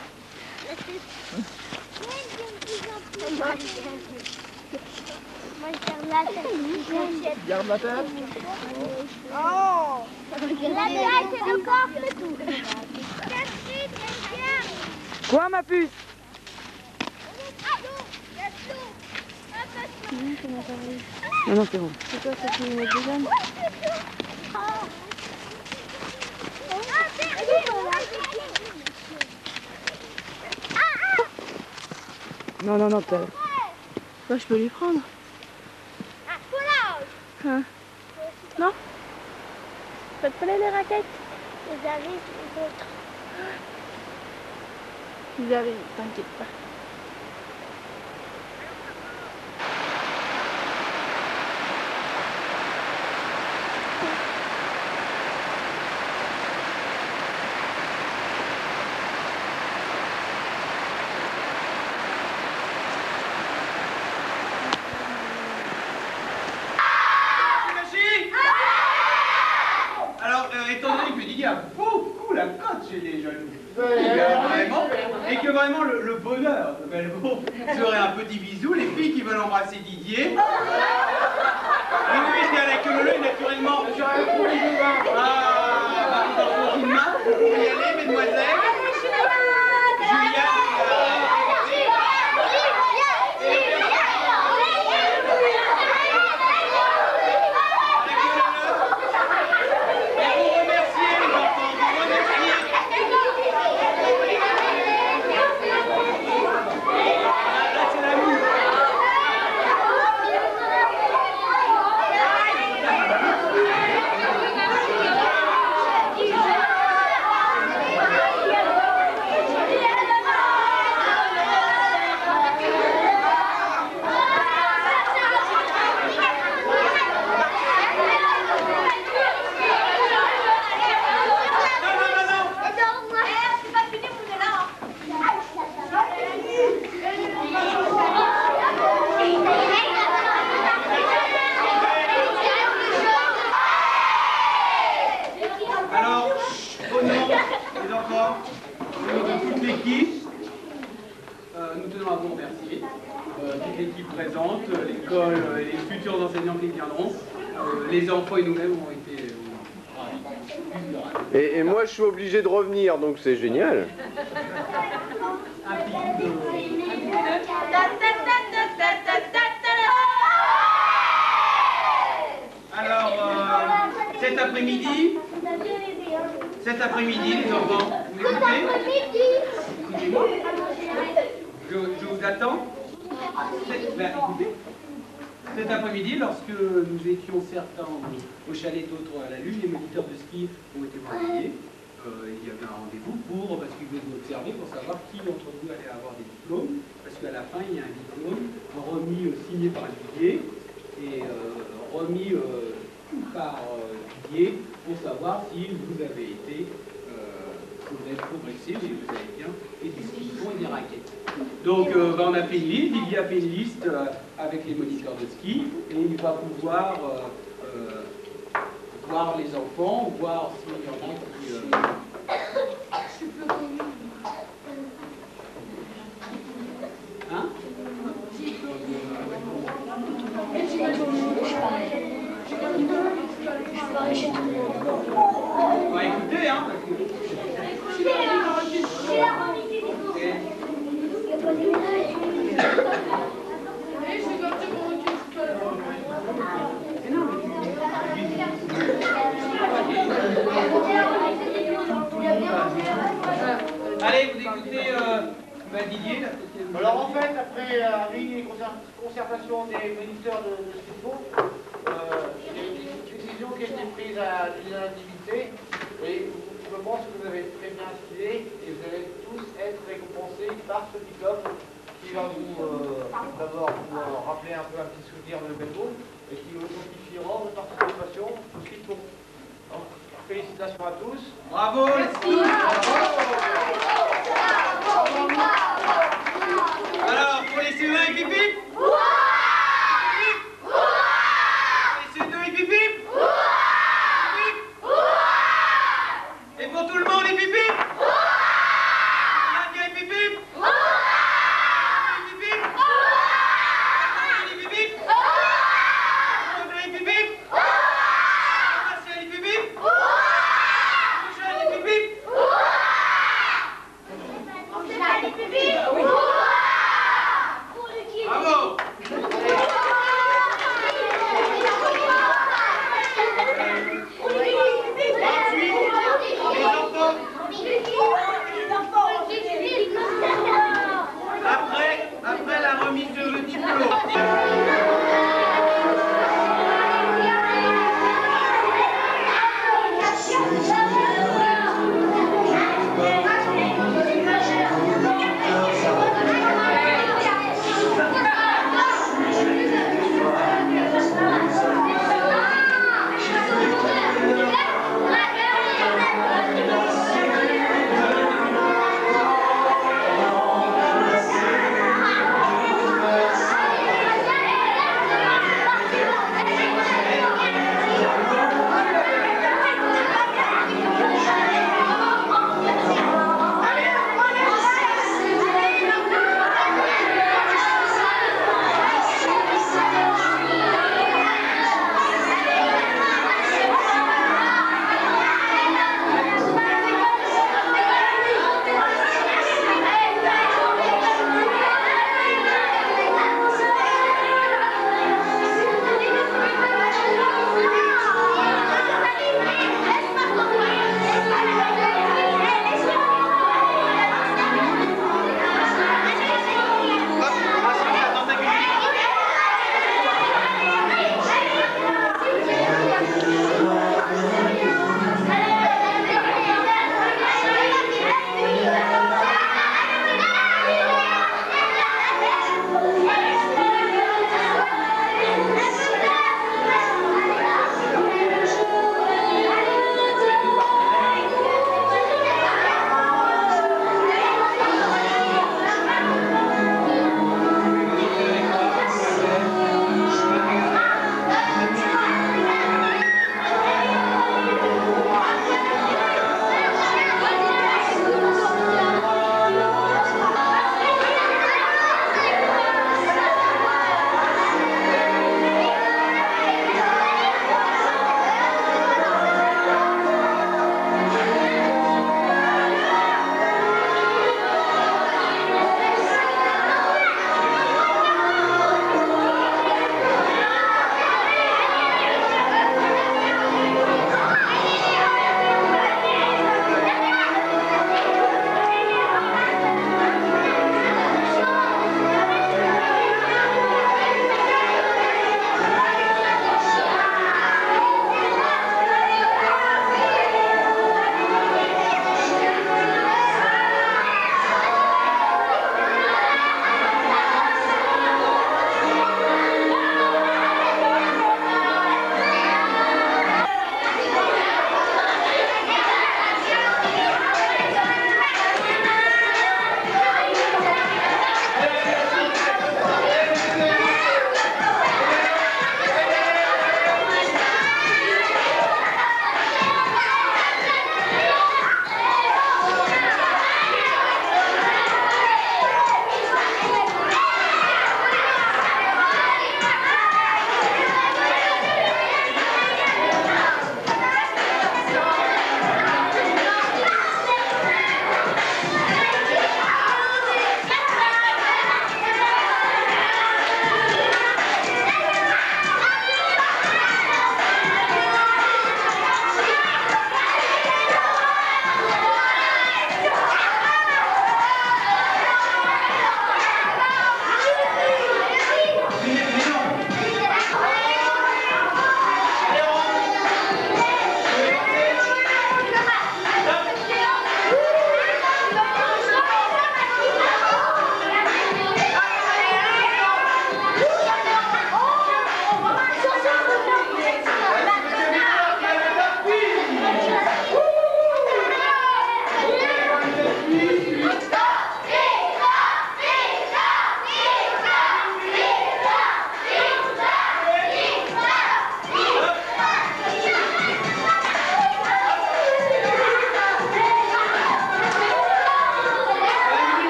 Moi, je garde la tête. Garde la tête. Oh. La tête et le corps, c'est tout. Merci, bien. Quoi, ma puce? Non, non, c'est bon. C'est quoi, ça fait une deuxième? Non, non, non, t'as... Bah, je peux lui prendre. Hein? Non? Faites pas les raquettes. Ils arrivent, t'inquiète pas. Alors, étant donné que Didier a beaucoup la cote chez les jaloux, et que vraiment le bonheur de Belvaux serait un petit bisou, les filles qui veulent embrasser Didier. Oui, oui, c'est avec le naturellement. Ah, dans son main, vous pouvez y aller, mesdemoiselles. Julia. Nous tenons à vous remercier, toute l'équipe présente, l'école, les futurs enseignants qui viendront, les enfants et nous-mêmes ont été ravis. Et moi je suis obligé de revenir, donc c'est génial. Alors, cet après-midi, les enfants, vous écoutez? Écoutez-moi. Je vous attends. Écoutez, cet après-midi, lorsque nous étions certains au chalet, d'autres à la Lune, les moniteurs de ski ont été conviés. Il y avait un rendez-vous parce qu'ils voulaient nous observer pour savoir qui d'entre vous allait avoir des diplômes. Parce qu'à la fin, il y a un diplôme remis, signé par Didier et remis par Didier pour savoir si vous avez été, vous avez progressé, mais vous avez bien et des skis et des raquettes. Donc on a fait une liste, Didier a fait une liste avec les moniteurs de ski et il va pouvoir voir les enfants, voir s'il y en a qui... Hein? On va écouter, hein, parce que... Allez, vous écoutez Didier. Alors en fait, après avis et concertation des moniteurs de Stifo, il y a une décision qui a été prise à l'unanimité et je pense que vous avez très bien stylé et vous allez tous être récompensés par ce diplôme qui va vous d'abord vous rappeler un peu un petit souvenir de Belvaux et qui vous notifiera votre participation au Stifo. Donc, félicitations à tous. Bravo. Merci. Alors, pour les C1 et pipi. Les C2 et pipi. Et pour tout le monde, les pipi. Les pipi.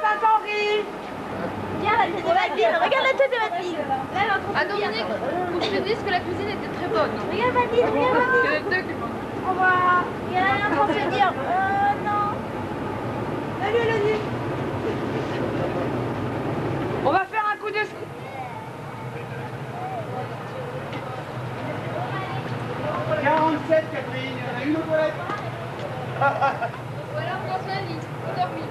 Saint-Henri. Regarde la tête de Mathilde, regarde la tête de Mathilde. Là, elle est en train de Ah Dominique, faut que je te dise que la cuisine était très bonne. Regarde Mathilde, regarde Mathilde. C'est les deux qui font. Au revoir. Regarde, elle est en train de se dire, non. Salut Elodie. On va faire un coup de ski. « 47, Catherine, il y en a une aux toilettes. Voilà, François Lee, endormi.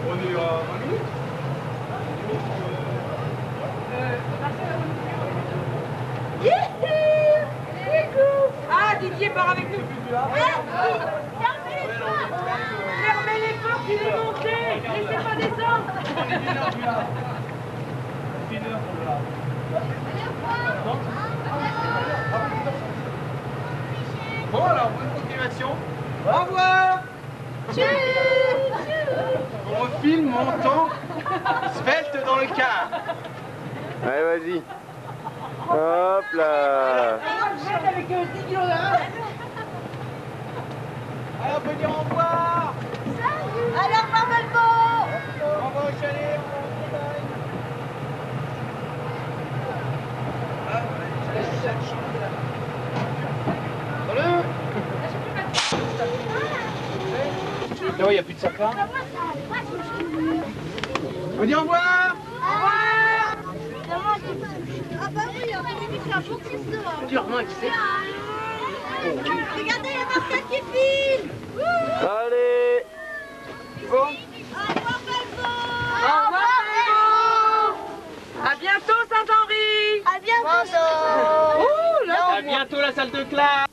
On est à 20 minutes. Ah, Didier part avec nous. Fermez les portes, il est monté. Laissez pas descendre. On est d'une heure, là. Une heure, on est là. Bon, alors, bonne continuation. Au revoir. On refilme mon temps svelte dans le car. Allez, vas-y. Hop là. Avec 10 kilos là. Allez, on peut dire au revoir. Allez, au revoir Belvo. Au revoir au chalet. Non, il n'y a plus de sapin. On dit au revoir. Ah bah oui, on a mis un beau kiss dehors. Durement, qui c'est? Regardez, il y a Marcel qui file. Allez. Bon. Au revoir Belvo. Au revoir Belvo. À bientôt Saint-Henri. À bientôt. Ouh, là, À bientôt la salle de classe.